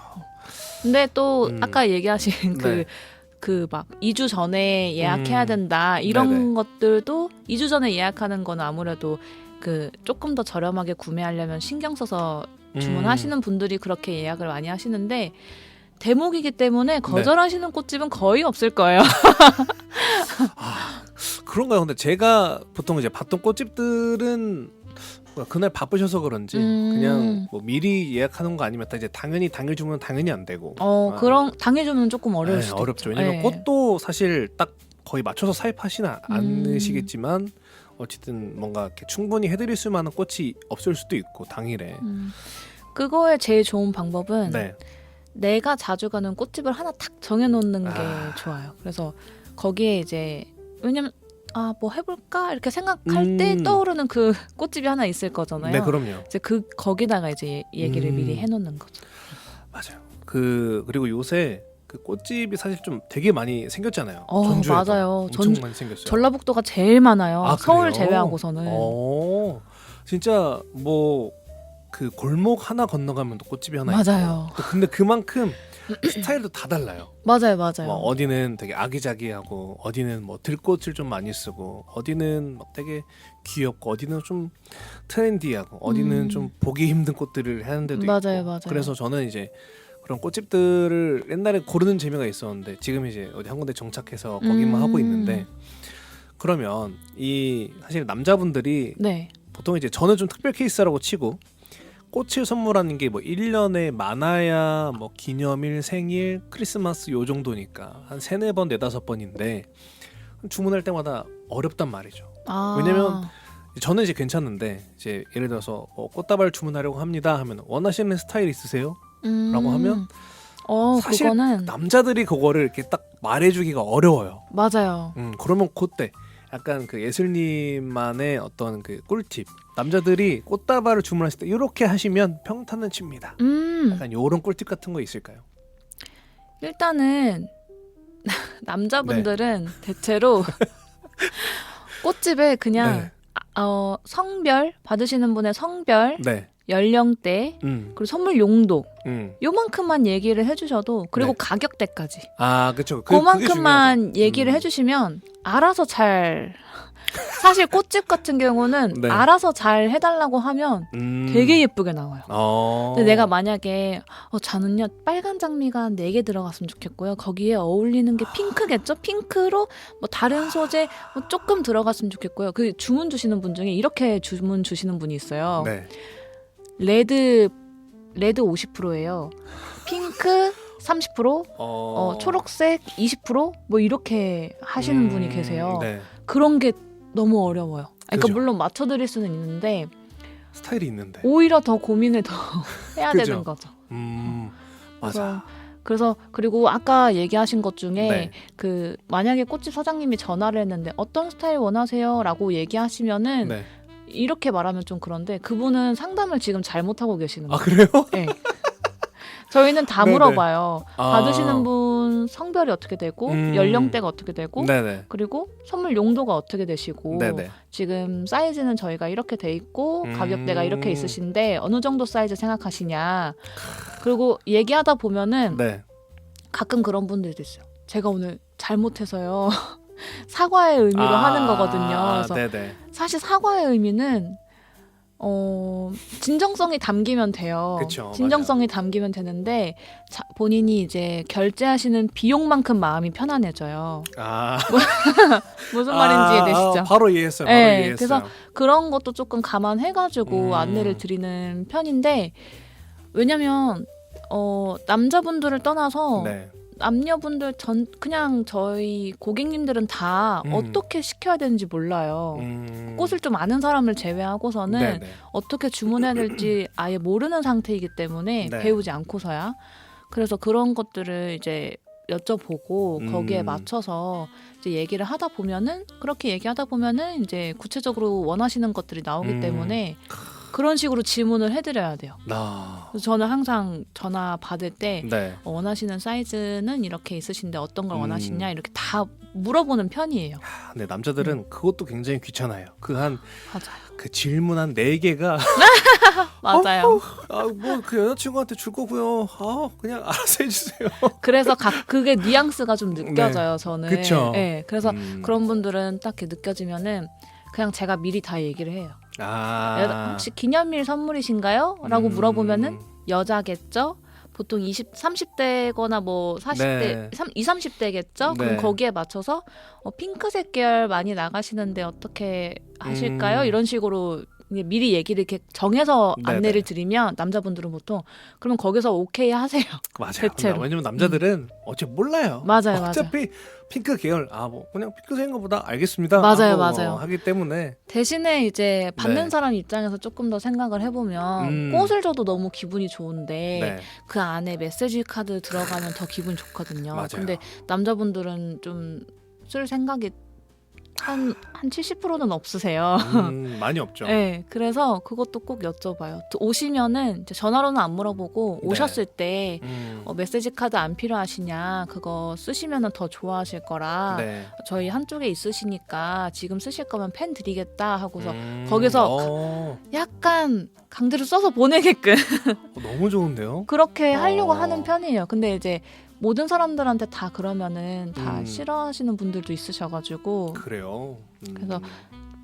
Speaker 2: 근데 또 아까 얘기하신
Speaker 1: 네.
Speaker 2: 그 막 2주 전에 예약해야 된다 이런
Speaker 1: 네네.
Speaker 2: 것들도 2주 전에 예약하는 건 아무래도 그 조금 더 저렴하게 구매하려면 신경 써서 주문하시는 분들이 그렇게 예약을 많이 하시는데 대목이기 때문에 거절하시는 꽃집은 거의 없을 거예요.
Speaker 1: 아, 그런가요? 근데 제가 보통 이제 봤던 꽃집들은 그날 바쁘셔서 그런지 그냥 뭐 미리 예약하는 거 아니면 이제 당연히 당일 주문은 당연히 안 되고.
Speaker 2: 그런 당일 주문은 조금 어려울 수도
Speaker 1: 어렵죠.
Speaker 2: 있죠.
Speaker 1: 왜냐면
Speaker 2: 네.
Speaker 1: 꽃도 사실 딱 거의 맞춰서 사입하시는 않으시겠지만 어쨌든 뭔가 이렇게 충분히 해드릴 수 만한 꽃이 없을 수도 있고 당일에.
Speaker 2: 그거의 제일 좋은 방법은
Speaker 1: 네.
Speaker 2: 내가 자주 가는 꽃집을 하나 탁 정해놓는 게
Speaker 1: 아.
Speaker 2: 좋아요. 그래서 거기에 이제 왜냐면 뭐 해볼까 이렇게 생각할 때 떠오르는 그 꽃집이 하나 있을 거잖아요.
Speaker 1: 네, 그럼요.
Speaker 2: 이제 거기다가 이제 얘기를 미리 해놓는 거죠.
Speaker 1: 맞아요. 그리고 요새 그 꽃집이 사실 좀 되게 많이 생겼잖아요. 전주에도
Speaker 2: 맞아요.
Speaker 1: 엄청 많이 생겼어요.
Speaker 2: 전라북도가 제일 많아요.
Speaker 1: 아,
Speaker 2: 서울
Speaker 1: 그래요?
Speaker 2: 제외하고서는.
Speaker 1: 진짜 뭐 그 골목 하나 건너가면 또 꽃집이 하나
Speaker 2: 맞아요.
Speaker 1: 있고. 또 근데 그만큼 스타일도 다 달라요.
Speaker 2: 맞아요.
Speaker 1: 뭐 어디는 되게 아기자기하고 어디는 뭐 들꽃을 좀 많이 쓰고 어디는 막 되게 귀엽고 어디는 좀 트렌디하고 어디는 좀 보기 힘든 꽃들을 하는 데도
Speaker 2: 맞아요.
Speaker 1: 있고.
Speaker 2: 맞아요.
Speaker 1: 그래서 저는 이제 그런 꽃집들을 옛날에 고르는 재미가 있었는데 지금 이제 어디 한 군데 정착해서 거기만 하고 있는데 그러면 이 사실 남자분들이
Speaker 2: 네.
Speaker 1: 보통 이제 저는 좀 특별 케이스라고 치고 꽃을 선물하는 게 뭐 1년에 많아야 뭐 기념일, 생일, 크리스마스 요 정도니까 한 3-4번, 4-5번인데 주문할 때마다 어렵단 말이죠. 왜냐면 저는 이제 괜찮은데 이제 예를 들어서 꽃다발 주문하려고 합니다 하면 원하시는 스타일 있으세요? 라고 하면 사실
Speaker 2: 그거는
Speaker 1: 남자들이 그거를 이렇게 딱 말해주기가 어려워요.
Speaker 2: 맞아요.
Speaker 1: 그러면 그때 약간 그 예슬님만의 어떤 그 꿀팁, 남자들이 꽃다발을 주문하실 때 이렇게 하시면 평탄은 칩니다. 약간 요런 꿀팁 같은 거 있을까요?
Speaker 2: 일단은 남자분들은 대체로 꽃집에 그냥 성별 받으시는 분의 성별, 연령대, 그리고 선물 용도 요만큼만 얘기를 해주셔도 그리고 가격대까지
Speaker 1: 그렇죠.
Speaker 2: 그만큼만 얘기를 해주시면 알아서 잘 사실 꽃집 같은 경우는 알아서 잘 해달라고 하면 되게 예쁘게 나와요. 근데 내가 만약에 저는요 빨간 장미가 4개 들어갔으면 좋겠고요. 거기에 어울리는 게 핑크겠죠? 핑크로 뭐 다른 소재 뭐 조금 들어갔으면 좋겠고요. 그 주문 주시는 분 중에 이렇게 주문 주시는 분이 있어요. 레드 50%예요. 핑크 30%, 초록색 20%뭐 이렇게 하시는 분이 계세요. 그런 게 너무 어려워요. 그러니까
Speaker 1: 그죠.
Speaker 2: 물론 맞춰드릴 수는 있는데
Speaker 1: 스타일이 있는데
Speaker 2: 오히려 더 고민을 더 해야
Speaker 1: 그죠.
Speaker 2: 되는 거죠.
Speaker 1: 맞아.
Speaker 2: 그래서 그리고 아까 얘기하신 것 중에 그 만약에 꽃집 사장님이 전화를 했는데 어떤 스타일 원하세요?라고 얘기하시면은 이렇게 말하면 좀 그런데 그분은 상담을 지금 잘못하고 계시는 거예요.
Speaker 1: 그래요?
Speaker 2: 네. 저희는 다
Speaker 1: 네네.
Speaker 2: 물어봐요. 받으시는 분 성별이 어떻게 되고 연령대가 어떻게 되고 그리고 선물 용도가 어떻게 되시고 지금 사이즈는 저희가 이렇게 돼 있고 가격대가 이렇게 있으신데 어느 정도 사이즈 생각하시냐. 그리고 얘기하다 보면은 가끔 그런 분들도 있어요. 제가 오늘 잘못해서요. 사과의 의미로 하는 거거든요. 그래서 사실 사과의 의미는 진정성이 담기면 돼요.
Speaker 1: 그쵸,
Speaker 2: 진정성이 담기면 되는데 본인이 이제 결제하시는 비용만큼 마음이 편안해져요. 무슨 말인지 이해되시죠?
Speaker 1: 바로 이해했어요.
Speaker 2: 그래서 그런 것도 조금 감안해가지고 안내를 드리는 편인데 왜냐면 남자분들을 떠나서 남녀분들 그냥 저희 고객님들은 다 어떻게 시켜야 되는지 몰라요. 꽃을 좀 아는 사람을 제외하고서는 어떻게 주문해야 될지 아예 모르는 상태이기 때문에 배우지 않고서야. 그래서 그런 것들을 이제 여쭤보고 거기에 맞춰서 이제 얘기를 하다 보면은 그렇게 얘기하다 보면은 이제 구체적으로 원하시는 것들이 나오기 때문에 그런 식으로 질문을 해드려야 돼요.
Speaker 1: 나.
Speaker 2: 그래서 저는 항상 전화 받을 때
Speaker 1: 네.
Speaker 2: 원하시는 사이즈는 이렇게 있으신데 어떤 걸
Speaker 1: 음.
Speaker 2: 원하시냐 이렇게 다 물어보는 편이에요.
Speaker 1: 네, 남자들은 그것도 굉장히 귀찮아요.
Speaker 2: 맞아요.
Speaker 1: 그 질문 한 4개가
Speaker 2: 맞아요.
Speaker 1: 뭐 그 여자친구한테 줄 거고요. 그냥 알아서 해주세요.
Speaker 2: 그래서 그게 뉘앙스가 좀 느껴져요. 저는.
Speaker 1: 그쵸.
Speaker 2: 네, 그래서 그런 분들은 딱 이렇게 느껴지면은 그냥 제가 미리 다 얘기를 해요. 혹시 기념일 선물이신가요? 라고 물어보면은 여자겠죠? 보통 30대거나 뭐 40대,
Speaker 1: 네.
Speaker 2: 20, 30대겠죠? 그럼
Speaker 1: 네.
Speaker 2: 거기에 맞춰서 핑크색 계열 많이 나가시는데 어떻게 하실까요? 이런 식으로 미리 얘기를 이렇게 정해서
Speaker 1: 네네.
Speaker 2: 안내를 드리면 남자분들은 보통 그러면 거기서 오케이 하세요.
Speaker 1: 맞아요.
Speaker 2: 대체로.
Speaker 1: 왜냐면 남자들은 어차피 몰라요.
Speaker 2: 맞아요,
Speaker 1: 어차피 핑크 계열 뭐 그냥 핑크색인 것보다 알겠습니다.
Speaker 2: 맞아요,
Speaker 1: 하고
Speaker 2: 맞아요.
Speaker 1: 하기 때문에
Speaker 2: 대신에 이제 받는
Speaker 1: 네.
Speaker 2: 사람 입장에서 조금 더 생각을 해보면 꽃을 줘도 너무 기분이 좋은데
Speaker 1: 네.
Speaker 2: 그 안에 메시지 카드 들어가면 더 기분이 좋거든요.
Speaker 1: 맞아요.
Speaker 2: 근데 남자분들은 좀 쓸 생각이 한 70%는 없으세요.
Speaker 1: 많이 없죠.
Speaker 2: 네, 그래서 그것도 꼭 여쭤봐요. 오시면은 이제 전화로는 안 물어보고
Speaker 1: 네.
Speaker 2: 오셨을 때 메시지 카드 안 필요하시냐 그거 쓰시면은 더 좋아하실 거라
Speaker 1: 네.
Speaker 2: 저희 한쪽에 있으시니까 지금 쓰실 거면 펜 드리겠다 하고서 거기서 약간 강제로 써서 보내게끔
Speaker 1: 너무 좋은데요?
Speaker 2: 그렇게 하려고 하는 편이에요. 근데 이제 모든 사람들한테 다 그러면은 다 싫어하시는 분들도 있으셔가지고
Speaker 1: 그래요.
Speaker 2: 그래서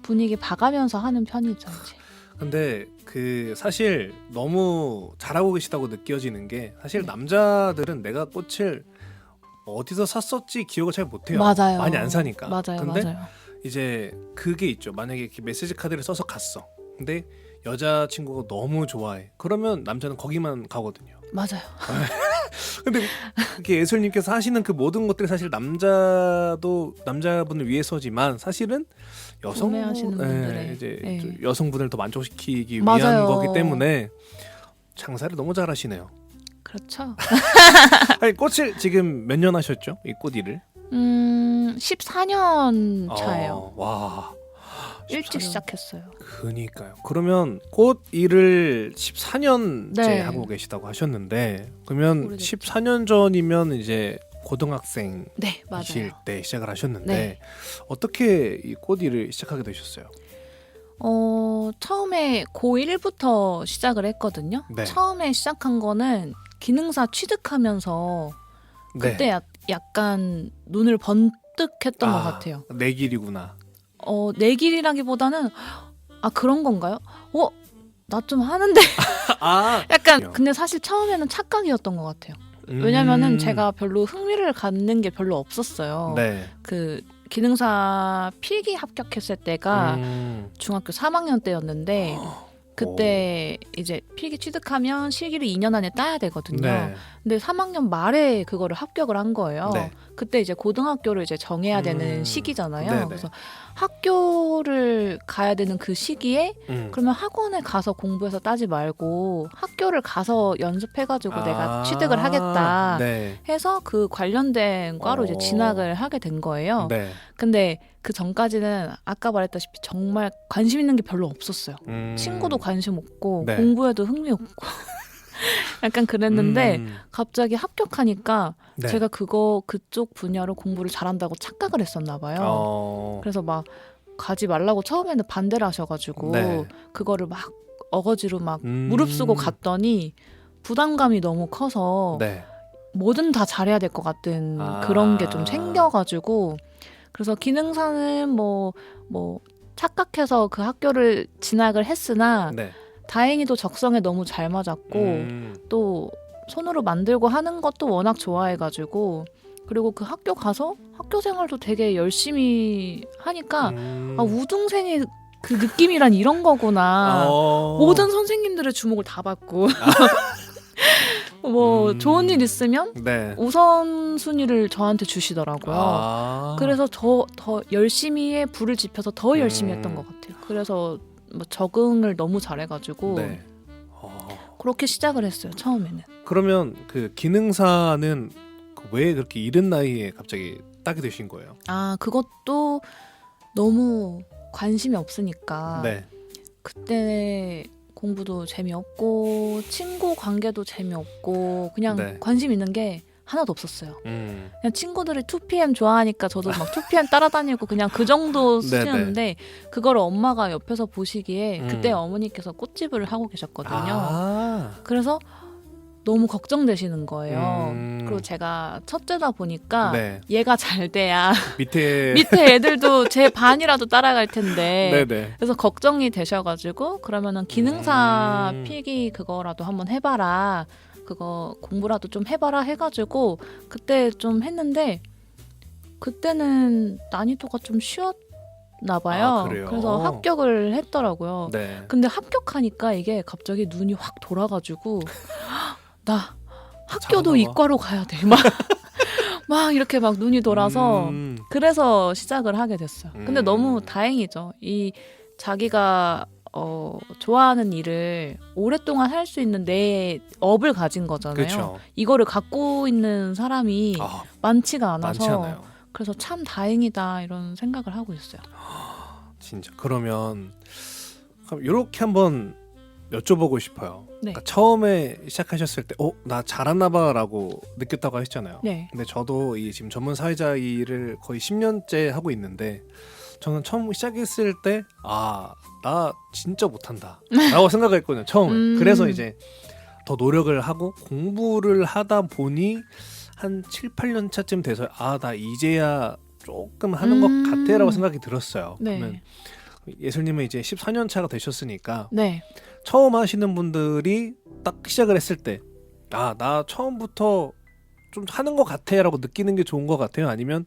Speaker 2: 분위기 봐가면서 하는 편이죠. 이제.
Speaker 1: 근데 그 사실 너무 잘하고 계시다고 느껴지는 게 사실 남자들은 내가 꽃을 어디서 샀었지 기억을 잘 못해요.
Speaker 2: 맞아요.
Speaker 1: 많이 안 사니까.
Speaker 2: 맞아요,
Speaker 1: 근데
Speaker 2: 맞아요.
Speaker 1: 이제 그게 있죠. 만약에 이렇게 메시지 카드를 써서 갔어. 근데 여자친구가 너무 좋아해. 그러면 남자는 거기만 가거든요.
Speaker 2: 맞아요.
Speaker 1: 근데 그게 예술님께서 하시는 그 모든 것들이 사실 남자분을 위해서지만 사실은
Speaker 2: 구매하시는 분들의,
Speaker 1: 이제
Speaker 2: 네.
Speaker 1: 여성분을 더 만족시키기
Speaker 2: 맞아요.
Speaker 1: 위한 거기 때문에 장사를 너무 잘하시네요.
Speaker 2: 그렇죠.
Speaker 1: 아니 꽃을 지금 몇 년 하셨죠? 이 꽃 일을?
Speaker 2: 14년 차예요.
Speaker 1: 와.
Speaker 2: 일찍
Speaker 1: 14년.
Speaker 2: 시작했어요.
Speaker 1: 그니까요. 그러면 꽃 일을 14년째
Speaker 2: 네.
Speaker 1: 하고 계시다고 하셨는데 그러면
Speaker 2: 오래됐죠.
Speaker 1: 14년 전이면 이제 고등학생이실
Speaker 2: 네, 맞아요.
Speaker 1: 때 시작을 하셨는데
Speaker 2: 네.
Speaker 1: 어떻게 이 꽃 일을 시작하게 되셨어요?
Speaker 2: 처음에 고1부터 시작을 했거든요.
Speaker 1: 네.
Speaker 2: 처음에 시작한 거는 기능사 취득하면서 그때 약간 눈을 번뜩했던 것 같아요.
Speaker 1: 내 길이구나.
Speaker 2: 내 길이라기보다는 그런 건가요? 나 좀 하는데 약간 근데 사실 처음에는 착각이었던 것 같아요. 왜냐면은 제가 별로 흥미를 갖는 게 별로 없었어요.
Speaker 1: 네.
Speaker 2: 그 기능사 필기 합격했을 때가 중학교 3학년 때였는데 그때 이제 필기 취득하면 실기를 2년 안에 따야 되거든요.
Speaker 1: 네.
Speaker 2: 근데 3학년 말에 그거를 합격을 한 거예요.
Speaker 1: 네.
Speaker 2: 그때 이제 고등학교를 이제 정해야 되는 시기잖아요.
Speaker 1: 네네.
Speaker 2: 그래서 학교를 가야 되는 그 시기에 그러면 학원에 가서 공부해서 따지 말고 학교를 가서 연습해가지고 내가 취득을 하겠다
Speaker 1: 네.
Speaker 2: 해서 그 관련된 과로 이제 진학을 하게 된 거예요.
Speaker 1: 네.
Speaker 2: 근데 그 전까지는 아까 말했다시피 정말 관심 있는 게 별로 없었어요. 친구도 관심 없고
Speaker 1: 네.
Speaker 2: 공부에도 흥미 없고 약간 그랬는데 갑자기 합격하니까
Speaker 1: 네.
Speaker 2: 제가 그쪽 분야로 공부를 잘한다고 착각을 했었나 봐요. 그래서 막 가지 말라고 처음에는 반대를 하셔가지고
Speaker 1: 네.
Speaker 2: 그거를 막 어거지로 막 무릅쓰고 갔더니 부담감이 너무 커서
Speaker 1: 네.
Speaker 2: 뭐든 다 잘해야 될 것 같은 그런 게 좀 생겨가지고 그래서 기능사는 뭐 착각해서 그 학교를 진학을 했으나
Speaker 1: 네.
Speaker 2: 다행히도 적성에 너무 잘 맞았고 또 손으로 만들고 하는 것도 워낙 좋아해가지고 그리고 그 학교 가서 학교 생활도 되게 열심히 하니까 우등생의 그 느낌이란 이런 거구나. 모든 선생님들의 주목을 다 받고 뭐 좋은 일 있으면
Speaker 1: 네.
Speaker 2: 우선순위를 저한테 주시더라고요. 그래서 더 열심히에 불을 지펴서 더 열심히 했던 것 같아요. 그래서 뭐 적응을 너무 잘해가지고
Speaker 1: 네.
Speaker 2: 그렇게 시작을 했어요. 처음에는.
Speaker 1: 그러면 그 기능사는 왜 그렇게 이른 나이에 갑자기 따게 되신 거예요?
Speaker 2: 그것도 너무 관심이 없으니까
Speaker 1: 네.
Speaker 2: 그때 공부도 재미없고 친구 관계도 재미없고 그냥
Speaker 1: 네.
Speaker 2: 관심 있는 게 하나도 없었어요.
Speaker 1: 음.
Speaker 2: 그냥 친구들이 2PM 좋아하니까 저도 막 2PM 따라다니고 그냥 그 정도
Speaker 1: 네네.
Speaker 2: 수준인데 그걸 엄마가 옆에서 보시기에
Speaker 1: 음.
Speaker 2: 그때 어머니께서 꽃집을 하고 계셨거든요.
Speaker 1: 아.
Speaker 2: 그래서 너무 걱정되시는 거예요.
Speaker 1: 음.
Speaker 2: 그리고 제가 첫째다 보니까
Speaker 1: 네.
Speaker 2: 얘가 잘 돼야
Speaker 1: 밑에
Speaker 2: 밑에 애들도 제 반이라도 따라갈 텐데
Speaker 1: 네네.
Speaker 2: 그래서 걱정이 되셔가지고 그러면은 기능사 필기 그거라도 한번 해봐라. 그거 공부라도 좀 해봐라 해가지고 그때 좀 했는데 그때는 난이도가 좀 쉬웠나 봐요.
Speaker 1: 아, 그래요?
Speaker 2: 그래서 합격을 했더라고요.
Speaker 1: 네.
Speaker 2: 근데 합격하니까 이게 갑자기 눈이 확 돌아가지고 나 학교도
Speaker 1: 잘하나 봐.
Speaker 2: 이과로 가야 돼. 막 이렇게 막 눈이 돌아서 그래서 시작을 하게 됐어요. 근데 너무 다행이죠. 이 자기가 좋아하는 일을 오랫동안 할 수 있는 내 업을 가진 거잖아요.
Speaker 1: 그렇죠.
Speaker 2: 이거를 갖고 있는 사람이
Speaker 1: 아,
Speaker 2: 많지가 않아서
Speaker 1: 많지 않아요.
Speaker 2: 그래서 참 다행이다 이런 생각을 하고 있어요.
Speaker 1: 진짜. 그럼 이렇게 한번 여쭤보고 싶어요.
Speaker 2: 네.
Speaker 1: 그러니까 처음에 시작하셨을 때, 나 잘하나 봐라고 느꼈다고 하셨잖아요.
Speaker 2: 네.
Speaker 1: 근데 저도 이 지금 전문 사회자 일을 거의 10년째 하고 있는데, 저는 처음 시작했을 때, 나 진짜 못한다라고 생각했거든요. 처음에. 그래서 이제 더 노력을 하고 공부를 하다 보니 한 7, 8년 차쯤 돼서 나 이제야 조금 하는 것 같아라고 생각이 들었어요.
Speaker 2: 네.
Speaker 1: 그러면 예술님은 이제 14년 차가 되셨으니까
Speaker 2: 네.
Speaker 1: 처음 하시는 분들이 딱 시작을 했을 때 나 처음부터 좀 하는 것 같아라고 느끼는 게 좋은 것 같아요? 아니면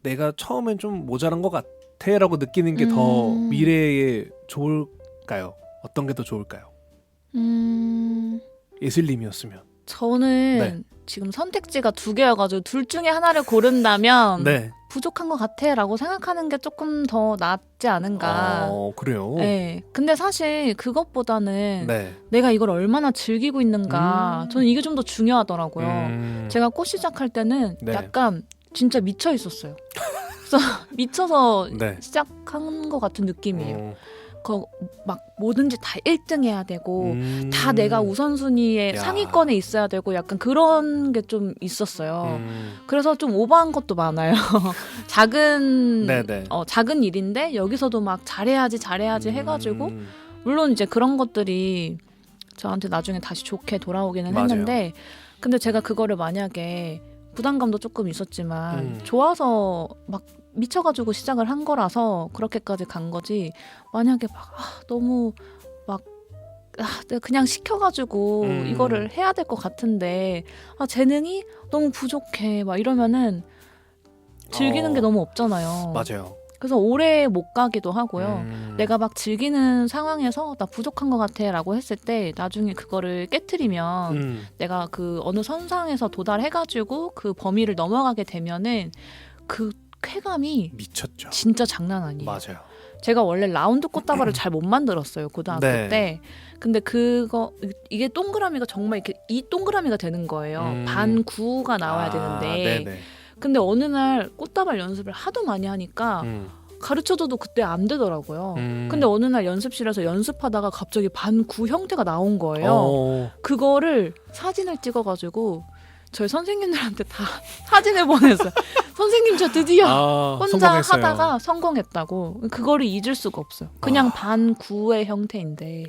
Speaker 1: 내가 처음엔 좀 모자란 것 같아라고 느끼는 게 더 미래에 좋을까요? 어떤 게 더 좋을까요? 예술님이었으면.
Speaker 2: 저는
Speaker 1: 네.
Speaker 2: 지금 선택지가 2개여가지고 둘 중에 하나를 고른다면
Speaker 1: 네.
Speaker 2: 부족한 것 같아라고 생각하는 게 조금 더 낫지 않은가.
Speaker 1: 그래요?
Speaker 2: 네. 근데 사실 그것보다는
Speaker 1: 네.
Speaker 2: 내가 이걸 얼마나 즐기고 있는가. 저는 이게 좀 더 중요하더라고요. 제가 꽃 시작할 때는
Speaker 1: 네.
Speaker 2: 약간 진짜 미쳐 있었어요. 그래서 미쳐서
Speaker 1: 네.
Speaker 2: 시작한 것 같은 느낌이에요.
Speaker 1: 어,
Speaker 2: 막 뭐든지 다 1등 해야 되고 다
Speaker 1: 음.
Speaker 2: 내가 우선순위의
Speaker 1: 야.
Speaker 2: 상위권에 있어야 되고 약간 그런 게 좀 있었어요.
Speaker 1: 음.
Speaker 2: 그래서 좀 오버한 것도 많아요. 작은
Speaker 1: 네네.
Speaker 2: 작은 일인데 여기서도 막 잘해야지 해가지고
Speaker 1: 음.
Speaker 2: 물론 이제 그런 것들이 저한테 나중에 다시 좋게 돌아오기는
Speaker 1: 맞아요.
Speaker 2: 했는데 근데 제가 그거를 만약에 부담감도 조금 있었지만 좋아서 막 미쳐가지고 시작을 한 거라서 그렇게까지 간 거지 만약에 막 너무 막 내가 그냥 시켜가지고 이거를 해야 될 것 같은데 재능이 너무 부족해 막 이러면은 즐기는 게 너무 없잖아요.
Speaker 1: 맞아요.
Speaker 2: 그래서 오래 못 가기도 하고요. 내가 막 즐기는 상황에서 나 부족한 것 같아 라고 했을 때 나중에 그거를 깨트리면 내가 그 어느 선상에서 도달해가지고 그 범위를 넘어가게 되면은 그 쾌감이
Speaker 1: 미쳤죠.
Speaker 2: 진짜 장난 아니에요.
Speaker 1: 맞아요.
Speaker 2: 제가 원래 라운드 꽃다발을 잘 못 만들었어요. 고등학교
Speaker 1: 네.
Speaker 2: 때. 근데 이게 동그라미가 정말 이렇게 이 동그라미가 되는 거예요. 반 구가 나와야 되는데.
Speaker 1: 네네.
Speaker 2: 근데 어느 날 꽃다발 연습을 하도 많이 하니까 가르쳐줘도 그때 안 되더라고요. 근데 어느 날 연습실에서 연습하다가 갑자기 반구 형태가 나온 거예요. 그거를 사진을 찍어가지고 저희 선생님들한테 다 사진을 보냈어요. 선생님 저 드디어 혼자
Speaker 1: 성공했어요.
Speaker 2: 하다가 성공했다고. 그거를 잊을 수가 없어요. 그냥 반구의 형태인데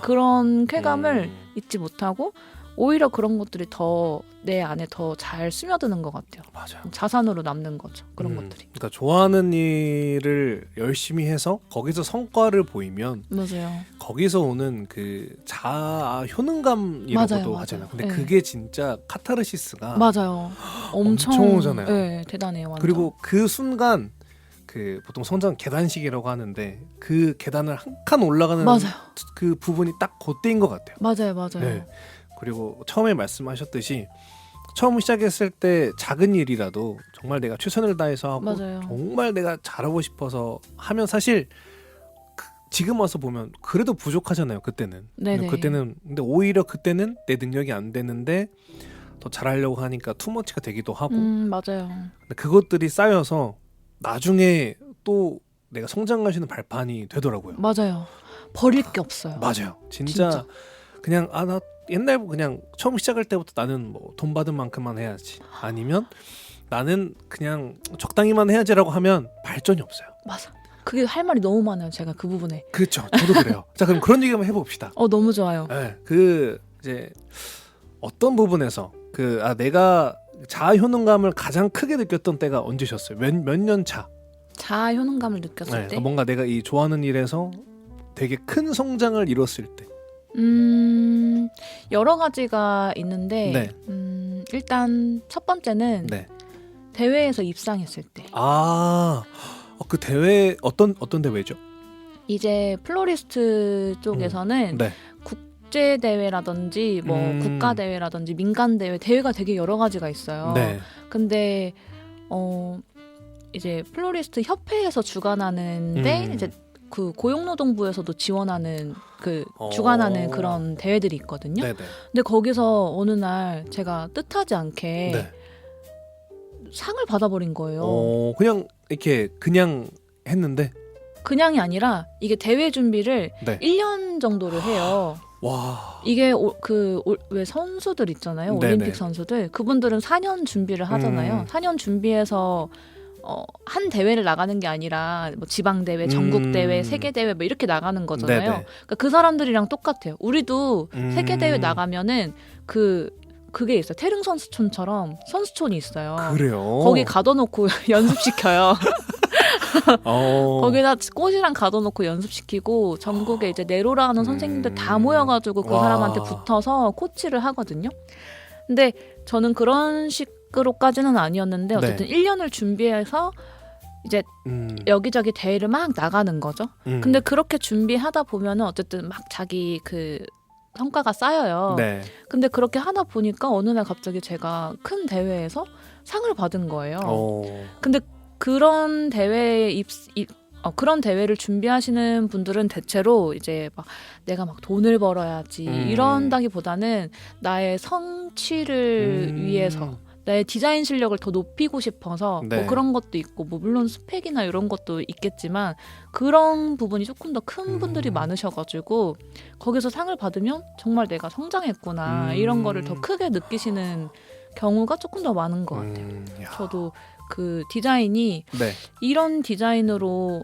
Speaker 2: 그런 쾌감을 잊지 못하고 오히려 그런 것들이 더 내 안에 더 잘 스며드는 것 같아요.
Speaker 1: 맞아요.
Speaker 2: 자산으로 남는 거죠. 그런 것들이.
Speaker 1: 그러니까 좋아하는 일을 열심히 해서 거기서 성과를 보이면
Speaker 2: 맞아요.
Speaker 1: 거기서 오는 그 자아 효능감이라고도
Speaker 2: 맞아요.
Speaker 1: 하잖아요. 근데
Speaker 2: 네.
Speaker 1: 그게 진짜 카타르시스가
Speaker 2: 맞아요.
Speaker 1: 엄청 오잖아요.
Speaker 2: 네, 대단해요. 완전.
Speaker 1: 그리고 그 순간 그 보통 성장 계단식이라고 하는데 그 계단을 한 칸 올라가는
Speaker 2: 맞아요.
Speaker 1: 그 부분이 딱 그때인 것 같아요.
Speaker 2: 맞아요.
Speaker 1: 네. 그리고 처음에 말씀하셨듯이 처음 시작했을 때 작은 일이라도 정말 내가 최선을 다해서 하고
Speaker 2: 맞아요.
Speaker 1: 정말 내가 잘하고 싶어서 하면 사실 지금 와서 보면 그래도 부족하잖아요. 그때는.
Speaker 2: 네네.
Speaker 1: 근데 오히려 그때는 내 능력이 안 되는데 더 잘하려고 하니까 투머치가 되기도 하고
Speaker 2: 맞아요.
Speaker 1: 근데 그것들이 쌓여서 나중에 또 내가 성장할 수 있는 발판이 되더라고요.
Speaker 2: 맞아요. 버릴 게 없어요.
Speaker 1: 맞아요. 진짜. 그냥 나 옛날 그냥 처음 시작할 때부터 나는 뭐 돈 받은 만큼만 해야지. 아니면 나는 그냥 적당히만 해야지라고 하면 발전이 없어요.
Speaker 2: 맞아. 그게 할 말이 너무 많아요. 제가 그 부분에.
Speaker 1: 그렇죠. 저도 그래요. 자, 그럼 그런 얘기 한번 해봅시다.
Speaker 2: 너무 좋아요.
Speaker 1: 네, 그 이제 어떤 부분에서 내가 자아 효능감을 가장 크게 느꼈던 때가 언제셨어요? 몇 년 차?
Speaker 2: 자아 효능감을 느꼈을 때.
Speaker 1: 뭔가 내가 이 좋아하는 일에서 되게 큰 성장을 이뤘을 때.
Speaker 2: 여러 가지가 있는데
Speaker 1: 네.
Speaker 2: 일단 첫 번째는
Speaker 1: 네.
Speaker 2: 대회에서 입상했을 때.
Speaker 1: 그 대회 어떤 대회죠?
Speaker 2: 이제 플로리스트 쪽에서는
Speaker 1: 네.
Speaker 2: 국제 대회라든지 뭐 국가 대회라든지 민간 대회가 되게 여러 가지가 있어요.
Speaker 1: 네.
Speaker 2: 근데 이제 플로리스트 협회에서 주관하는데 이제 그 고용노동부에서도 지원하는 주관하는 그런 대회들이 있거든요.
Speaker 1: 네네.
Speaker 2: 근데 거기서 어느 날 제가 뜻하지 않게
Speaker 1: 네.
Speaker 2: 상을 받아버린 거예요.
Speaker 1: 그냥 했는데.
Speaker 2: 그냥이 아니라 이게 대회 준비를
Speaker 1: 네.
Speaker 2: 1년 정도를 해요.
Speaker 1: 와.
Speaker 2: 이게 왜 선수들 있잖아요.
Speaker 1: 네네.
Speaker 2: 올림픽 선수들. 그분들은 4년 준비를 하잖아요. 4년 준비해서 한 대회를 나가는 게 아니라 뭐 지방 대회, 전국 대회, 세계 대회 뭐 이렇게 나가는 거잖아요.
Speaker 1: 네네.
Speaker 2: 그러니까 그 사람들이랑 똑같아요. 우리도 세계 대회 나가면은 그게 있어요. 태릉 선수촌처럼 선수촌이 있어요.
Speaker 1: 그래요.
Speaker 2: 거기 가둬놓고 연습시켜요. 거기다 꽃이랑 가둬놓고 연습시키고 전국에 이제 네로라 하는 선생님들 다 모여가지고 그 사람한테 붙어서 코치를 하거든요. 근데 저는 그런 식으로까지는 아니었는데 어쨌든 1년을 준비해서 이제 여기저기 대회를 막 나가는 거죠. 근데 그렇게 준비하다 보면은 어쨌든 막 자기 성과가 쌓여요.
Speaker 1: 네.
Speaker 2: 근데 그렇게 하다 보니까 어느 날 갑자기 제가 큰 대회에서 상을 받은 거예요. 근데 그런 그런 대회를 준비하시는 분들은 대체로 이제 막 내가 막 돈을 벌어야지 이런다기보다는 나의 성취를 위해서 나의 디자인 실력을 더 높이고 싶어서 뭐 그런 것도 있고 뭐 물론 스펙이나 이런 것도 있겠지만 그런 부분이 조금 더 큰 분들이 많으셔가지고 거기서 상을 받으면 정말 내가 성장했구나 이런 거를 더 크게 느끼시는 경우가 조금 더 많은 것 같아요. 저도 그 디자인이 이런 디자인으로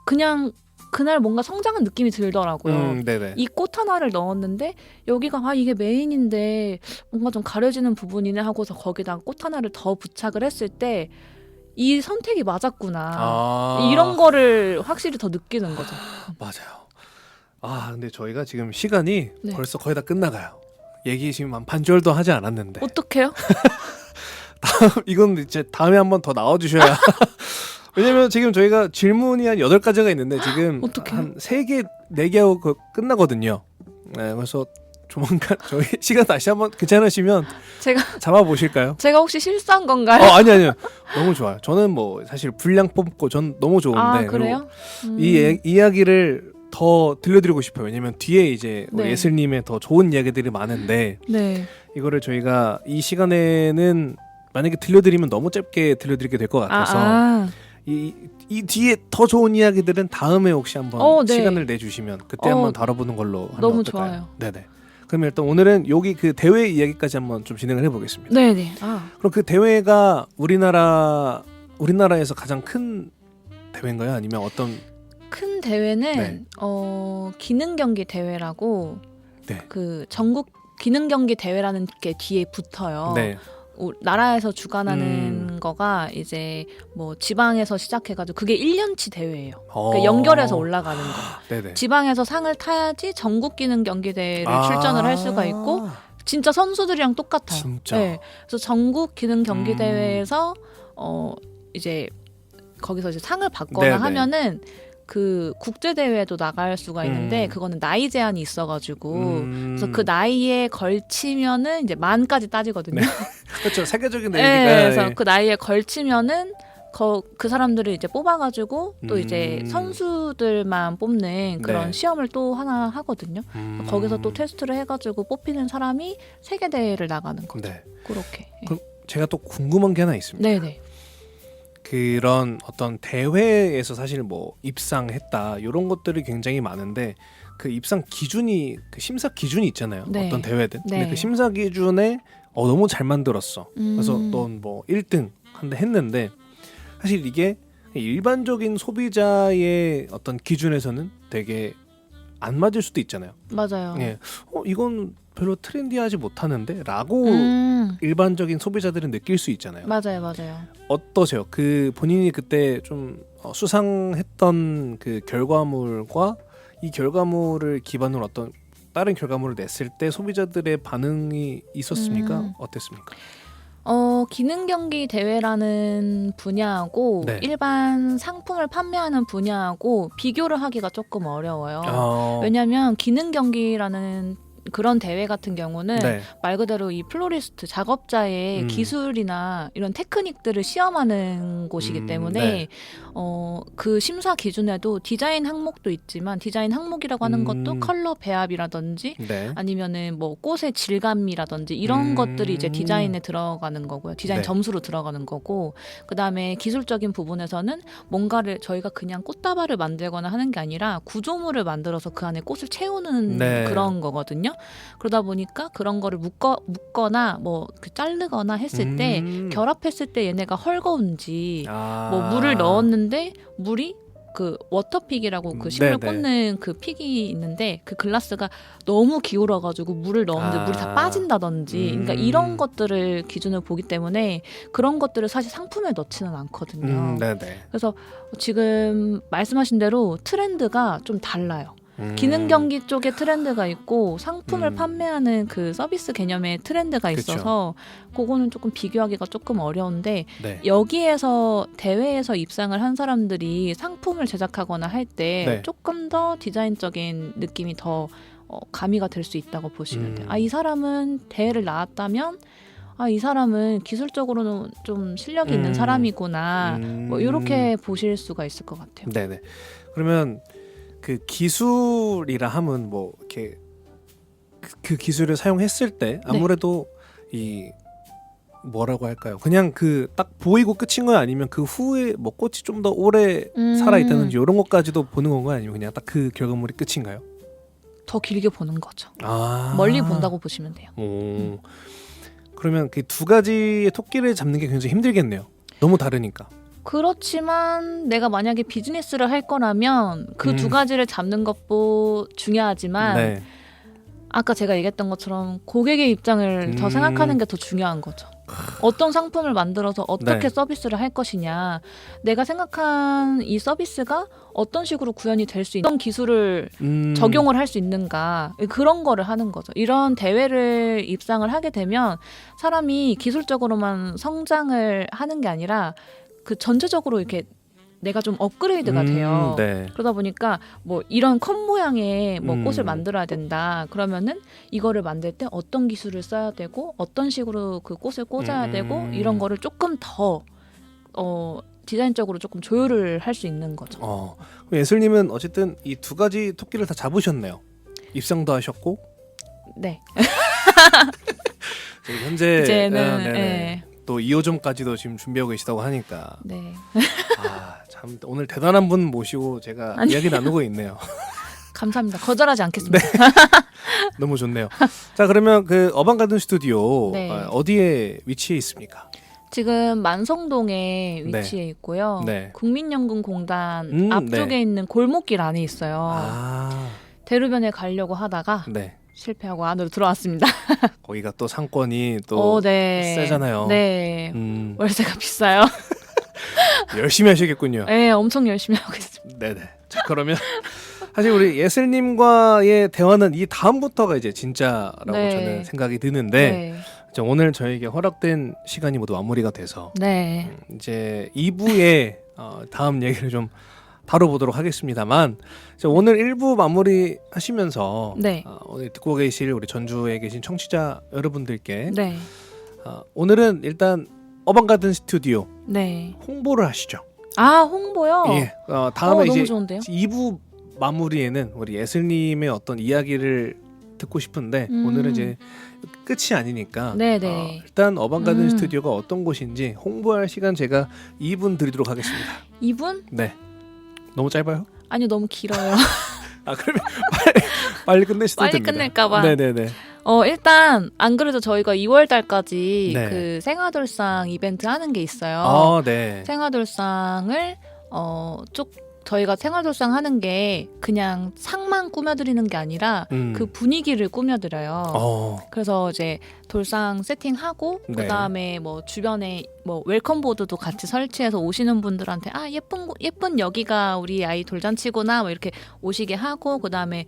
Speaker 2: 그냥 그날 뭔가 성장한 느낌이 들더라고요. 이 꽃 하나를 넣었는데 여기가 이게 메인인데 뭔가 좀 가려지는 부분이네 하고서 거기다가 꽃 하나를 더 부착을 했을 때 이 선택이 맞았구나. 이런 거를 확실히 더 느끼는 거죠.
Speaker 1: 맞아요. 근데 저희가 지금 시간이 벌써 거의 다 끝나가요. 얘기 지금 한 반절도 하지 않았는데.
Speaker 2: 어떡해요?
Speaker 1: 이건 이제 다음에 한번 더 나와주셔야. 왜냐면 지금 저희가 질문이 한 8가지가 있는데 지금 한 3개, 4개 하고 끝나거든요. 네, 그래서 조만간 저희 시간 다시 한번 괜찮으시면
Speaker 2: 제가
Speaker 1: 잡아보실까요?
Speaker 2: 제가 혹시 실수한 건가요?
Speaker 1: 아니요. 너무 좋아요. 저는 뭐 사실 분량 뽑고 전 너무 좋은데.
Speaker 2: 그래요?
Speaker 1: 이 이야기를 더 들려드리고 싶어요. 왜냐면 뒤에 이제 우리 예슬님의 더 좋은 이야기들이 많은데 이거를 저희가 이 시간에는 만약에 들려드리면 너무 짧게 들려드리게 될 것 같아서 이 뒤에 더 좋은 이야기들은 다음에 혹시 한번 시간을 내주시면 그때 한번 다뤄보는 걸로 하면
Speaker 2: 너무
Speaker 1: 어떨까요?
Speaker 2: 좋아요.
Speaker 1: 네네. 그러면 일단 오늘은 여기 그 대회 이야기까지 한번 좀 진행을 해보겠습니다.
Speaker 2: 네네.
Speaker 1: 그럼 그 대회가 우리나라에서 가장 큰 대회인가요? 아니면 어떤
Speaker 2: 큰 대회는 기능 경기 대회라고 그 전국 기능 경기 대회라는 게 뒤에 붙어요. 나라에서 주관하는 거가 이제 뭐 지방에서 시작해가지고 그게 1년치 대회예요. 그러니까 연결해서 올라가는 거. 지방에서 상을 타야지 전국 기능 경기 대회를 출전을 할 수가 있고 진짜 선수들이랑 똑같아요. 그래서 전국 기능 경기 대회에서 이제 거기서 이제 상을 받거나 하면은 그 국제 대회도 나갈 수가 있는데 그거는 나이 제한이 있어가지고 그래서 그 나이에 걸치면은 이제 만까지 따지거든요.
Speaker 1: 그렇죠. 세계적인 대회니까.
Speaker 2: 그래서 그 나이에 걸치면은 그 사람들을 이제 뽑아가지고 또 이제 선수들만 뽑는 그런 시험을 또 하나 하거든요. 거기서 또 테스트를 해가지고 뽑히는 사람이 세계 대회를 나가는 거죠. 그렇게.
Speaker 1: 그럼 제가 또 궁금한 게 하나 있습니다. 그런 어떤 대회에서 사실 뭐 입상했다 이런 것들이 굉장히 많은데 그 입상 기준이 그 심사 기준이 있잖아요.
Speaker 2: 네.
Speaker 1: 어떤 대회든.
Speaker 2: 네.
Speaker 1: 근데 그 심사 기준에 너무 잘 만들었어. 그래서 넌 뭐 1등 한데 했는데 사실 이게 일반적인 소비자의 어떤 기준에서는 되게 안 맞을 수도 있잖아요.
Speaker 2: 맞아요.
Speaker 1: 예. 이건 별로 트렌디하지 못하는데 라고 일반적인 소비자들은 느낄 수 있잖아요.
Speaker 2: 맞아요.
Speaker 1: 어떠세요? 그 본인이 그때 좀 수상했던 그 결과물과 이 결과물을 기반으로 어떤 다른 결과물을 냈을 때 소비자들의 반응이 있었습니까? 어땠습니까?
Speaker 2: 기능 경기 대회라는 분야하고
Speaker 1: 네.
Speaker 2: 일반 상품을 판매하는 분야하고 비교를 하기가 조금 어려워요. 왜냐하면 기능 경기라는 그런 대회 같은 경우는
Speaker 1: 네.
Speaker 2: 말 그대로 이 플로리스트 작업자의 기술이나 이런 테크닉들을 시험하는 곳이기 때문에
Speaker 1: 네.
Speaker 2: 그 심사 기준에도 디자인 항목도 있지만 디자인 항목이라고 하는 것도 컬러 배합이라든지
Speaker 1: 네.
Speaker 2: 아니면은 뭐 꽃의 질감이라든지 이런 것들이 이제 디자인에 들어가는 거고요. 디자인
Speaker 1: 네.
Speaker 2: 점수로 들어가는 거고 그다음에 기술적인 부분에서는 뭔가를 저희가 그냥 꽃다발을 만들거나 하는 게 아니라 구조물을 만들어서 그 안에 꽃을 채우는
Speaker 1: 네.
Speaker 2: 그런 거거든요. 그러다 보니까 그런 거를 묶거나 뭐 자르거나 했을 때 결합했을 때 얘네가 헐거운지 뭐 물을 넣었는데 물이 그 워터픽이라고 그 식물
Speaker 1: 네네.
Speaker 2: 꽂는 그 픽이 있는데 그 글라스가 너무 기울어가지고 물을 넣었는데 물이 다 빠진다든지 그러니까 이런 것들을 기준으로 보기 때문에 그런 것들을 사실 상품에 넣지는 않거든요.
Speaker 1: 네네.
Speaker 2: 그래서 지금 말씀하신 대로 트렌드가 좀 달라요. 기능 경기 쪽에 트렌드가 있고 상품을 판매하는 그 서비스 개념의 트렌드가 있어서 그거는 조금 비교하기가 조금 어려운데
Speaker 1: 네.
Speaker 2: 여기에서 대회에서 입상을 한 사람들이 상품을 제작하거나 할 때
Speaker 1: 네.
Speaker 2: 조금 더 디자인적인 느낌이 더 가미가 될 수 있다고 보시면 돼요. 이 사람은 대회를 나왔다면 이 사람은 기술적으로는 좀 실력이 있는 사람이구나 뭐 이렇게 보실 수가 있을 것 같아요.
Speaker 1: 네네. 그러면 그 기술이라 함은 뭐 이렇게 그 기술을 사용했을 때 아무래도 이 뭐라고 할까요? 그냥 그 딱 보이고 끝인 거야 아니면 그 후에 뭐 꽃이 좀 더 오래 살아 있다든지 이런 것까지도 보는 건가요? 아니면 그냥 딱 그 결과물이 끝인가요?
Speaker 2: 더 길게 보는 거죠. 멀리 본다고 보시면 돼요.
Speaker 1: 그러면 그 두 가지의 토끼를 잡는 게 굉장히 힘들겠네요. 너무 다르니까.
Speaker 2: 그렇지만 내가 만약에 비즈니스를 할 거라면 그 두 가지를 잡는 것도 중요하지만
Speaker 1: 네.
Speaker 2: 아까 제가 얘기했던 것처럼 고객의 입장을 더 생각하는 게 더 중요한 거죠. 어떤 상품을 만들어서 어떻게
Speaker 1: 네.
Speaker 2: 서비스를 할 것이냐, 내가 생각한 이 서비스가 어떤 식으로 구현이 될 수 있는, 어떤 기술을 적용을 할 수 있는가, 그런 거를 하는 거죠. 이런 대회를 입상을 하게 되면 사람이 기술적으로만 성장을 하는 게 아니라 그 전체적으로 이렇게 내가 좀 업그레이드가 돼요.
Speaker 1: 네.
Speaker 2: 그러다 보니까 뭐 이런 컵 모양의 뭐 꽃을 만들어야 된다. 그러면은 이거를 만들 때 어떤 기술을 써야 되고 어떤 식으로 그 꽃을 꽂아야 되고 이런 거를 조금 더 디자인적으로 조금 조율을 할 수 있는 거죠.
Speaker 1: 그럼 예슬님은 어쨌든 이 두 가지 토끼를 다 잡으셨네요. 입상도 하셨고.
Speaker 2: 네.
Speaker 1: 지금 현재
Speaker 2: 이제는
Speaker 1: 네네. 또 2호점까지도 지금 준비하고 계시다고 하니까
Speaker 2: 네.
Speaker 1: 참 오늘 대단한 분 모시고 제가 이야기 나누고 있네요.
Speaker 2: 감사합니다. 거절하지 않겠습니다.
Speaker 1: 네. 너무 좋네요. 자, 그러면 그 어반가든 스튜디오
Speaker 2: 네.
Speaker 1: 어디에 위치해 있습니까?
Speaker 2: 지금 만성동에 위치해 있고요.
Speaker 1: 네.
Speaker 2: 국민연금공단 앞쪽에 있는 골목길 안에 있어요. 대로변에 가려고 하다가
Speaker 1: 네.
Speaker 2: 실패하고 안으로 들어왔습니다.
Speaker 1: 거기가 또 상권이 또
Speaker 2: 네.
Speaker 1: 세잖아요.
Speaker 2: 네. 월세가 비싸요.
Speaker 1: 열심히 하시겠군요.
Speaker 2: 네, 엄청 열심히 하고 있습니다.
Speaker 1: 네네. 자, 그러면 사실 우리 예슬님과의 대화는 이 다음부터가 이제 진짜라고
Speaker 2: 네.
Speaker 1: 저는 생각이 드는데
Speaker 2: 네.
Speaker 1: 자, 오늘 저에게 허락된 시간이 모두 마무리가 돼서
Speaker 2: 네.
Speaker 1: 이제 2부에 다음 얘기를 좀 다뤄보도록 하겠습니다만 자, 오늘 1부 마무리 하시면서
Speaker 2: 네.
Speaker 1: 오늘 듣고 계실 우리 전주에 계신 청취자 여러분들께
Speaker 2: 네.
Speaker 1: 오늘은 일단 어반가든 스튜디오
Speaker 2: 네.
Speaker 1: 홍보를 하시죠.
Speaker 2: 홍보요?
Speaker 1: 예. 다음에
Speaker 2: 너무
Speaker 1: 이제
Speaker 2: 좋은데요?
Speaker 1: 2부 마무리에는 우리 예슬님의 어떤 이야기를 듣고 싶은데 오늘은 이제 끝이 아니니까
Speaker 2: 네네.
Speaker 1: 일단 어반가든
Speaker 2: 음.
Speaker 1: 스튜디오가 어떤 곳인지 홍보할 시간 제가 2분 드리도록 하겠습니다.
Speaker 2: 2분?
Speaker 1: 네. 너무 짧아요?
Speaker 2: 아니요, 너무 길어요.
Speaker 1: 그러면 빨리 끝내시도
Speaker 2: 빨리
Speaker 1: 됩니다.
Speaker 2: 끝낼까봐.
Speaker 1: 네네네.
Speaker 2: 일단 안 그래도 저희가 2월 달까지
Speaker 1: 네.
Speaker 2: 그 생화돌상 이벤트 하는 게 있어요.
Speaker 1: 네.
Speaker 2: 생화돌상을 저희가 생활돌상 하는 게 그냥 상만 꾸며드리는 게 아니라 그 분위기를 꾸며드려요. 그래서 이제 돌상 세팅하고
Speaker 1: 네.
Speaker 2: 그다음에 뭐 주변에 뭐 웰컴 보드도 같이 설치해서 오시는 분들한테 예쁜 여기가 우리 아이 돌잔치구나 뭐 이렇게 오시게 하고 그다음에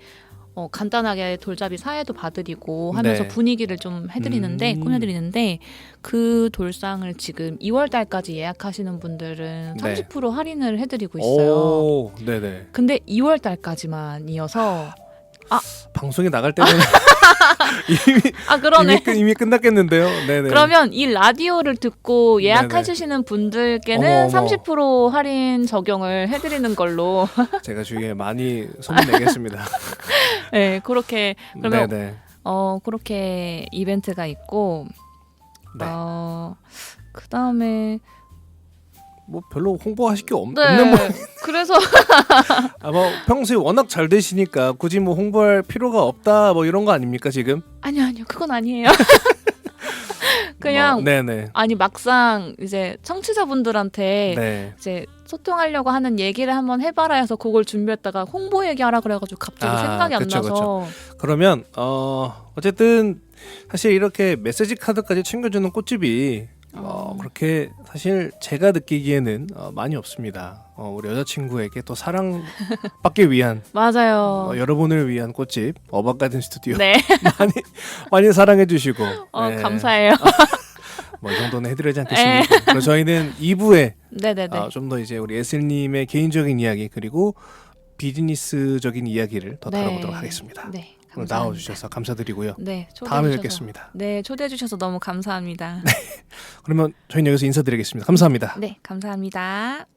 Speaker 2: 간단하게 돌잡이 사회도 봐드리고 하면서
Speaker 1: 네.
Speaker 2: 분위기를 좀 해드리는데 꾸며드리는데 그 돌상을 지금 2월 달까지 예약하시는 분들은 30% 할인을 해드리고 있어요.
Speaker 1: 네네.
Speaker 2: 근데 2월 달까지만이어서
Speaker 1: 방송에 나갈 때는
Speaker 2: 그러네.
Speaker 1: 이미 끝났겠는데요. 네네.
Speaker 2: 그러면 이 라디오를 듣고
Speaker 1: 네네.
Speaker 2: 예약해주시는 분들께는
Speaker 1: 어머.
Speaker 2: 30% 할인 적용을 해드리는 걸로.
Speaker 1: 제가 주위에 많이 소문내겠습니다.
Speaker 2: 네, 그렇게 그러면
Speaker 1: 네네.
Speaker 2: 그렇게 이벤트가 있고
Speaker 1: 네.
Speaker 2: 그다음에
Speaker 1: 뭐 별로 홍보하실 게 없는
Speaker 2: 네.
Speaker 1: 모양.
Speaker 2: 그래서
Speaker 1: 뭐 평소에 워낙 잘 되시니까 굳이 뭐 홍보할 필요가 없다 뭐 이런 거 아닙니까 지금?
Speaker 2: 아니요, 그건 아니에요. 그냥
Speaker 1: 네네.
Speaker 2: 아니 막상 이제 청취자분들한테
Speaker 1: 네.
Speaker 2: 이제 소통하려고 하는 얘기를 한번 해봐라 해서 그걸 준비했다가 홍보 얘기하라 그래가지고 갑자기 생각이 안
Speaker 1: 그쵸,
Speaker 2: 나서.
Speaker 1: 그러면 어쨌든 사실 이렇게 메시지 카드까지 챙겨주는 꽃집이 그렇게 사실 제가 느끼기에는 많이 없습니다. 우리 여자친구에게 또 사랑받기 위한
Speaker 2: 맞아요.
Speaker 1: 여러분을 위한 꽃집 어반가든 스튜디오
Speaker 2: 네.
Speaker 1: 많이 사랑해주시고 네.
Speaker 2: 감사해요.
Speaker 1: 뭐 이 정도는 해드리지 않겠습니까? 그래서 저희는 2부에
Speaker 2: 네네네.
Speaker 1: 좀 더 이제 우리 에슬님의 개인적인 이야기 그리고 비즈니스적인 이야기를 더 다뤄보도록 하겠습니다.
Speaker 2: 네.
Speaker 1: 오늘
Speaker 2: 감사합니다.
Speaker 1: 나와주셔서 감사드리고요.
Speaker 2: 네.
Speaker 1: 다음에 뵙겠습니다.
Speaker 2: 네. 초대해 주셔서 너무 감사합니다.
Speaker 1: 그러면 저희는 여기서 인사드리겠습니다. 감사합니다.
Speaker 2: 네. 감사합니다.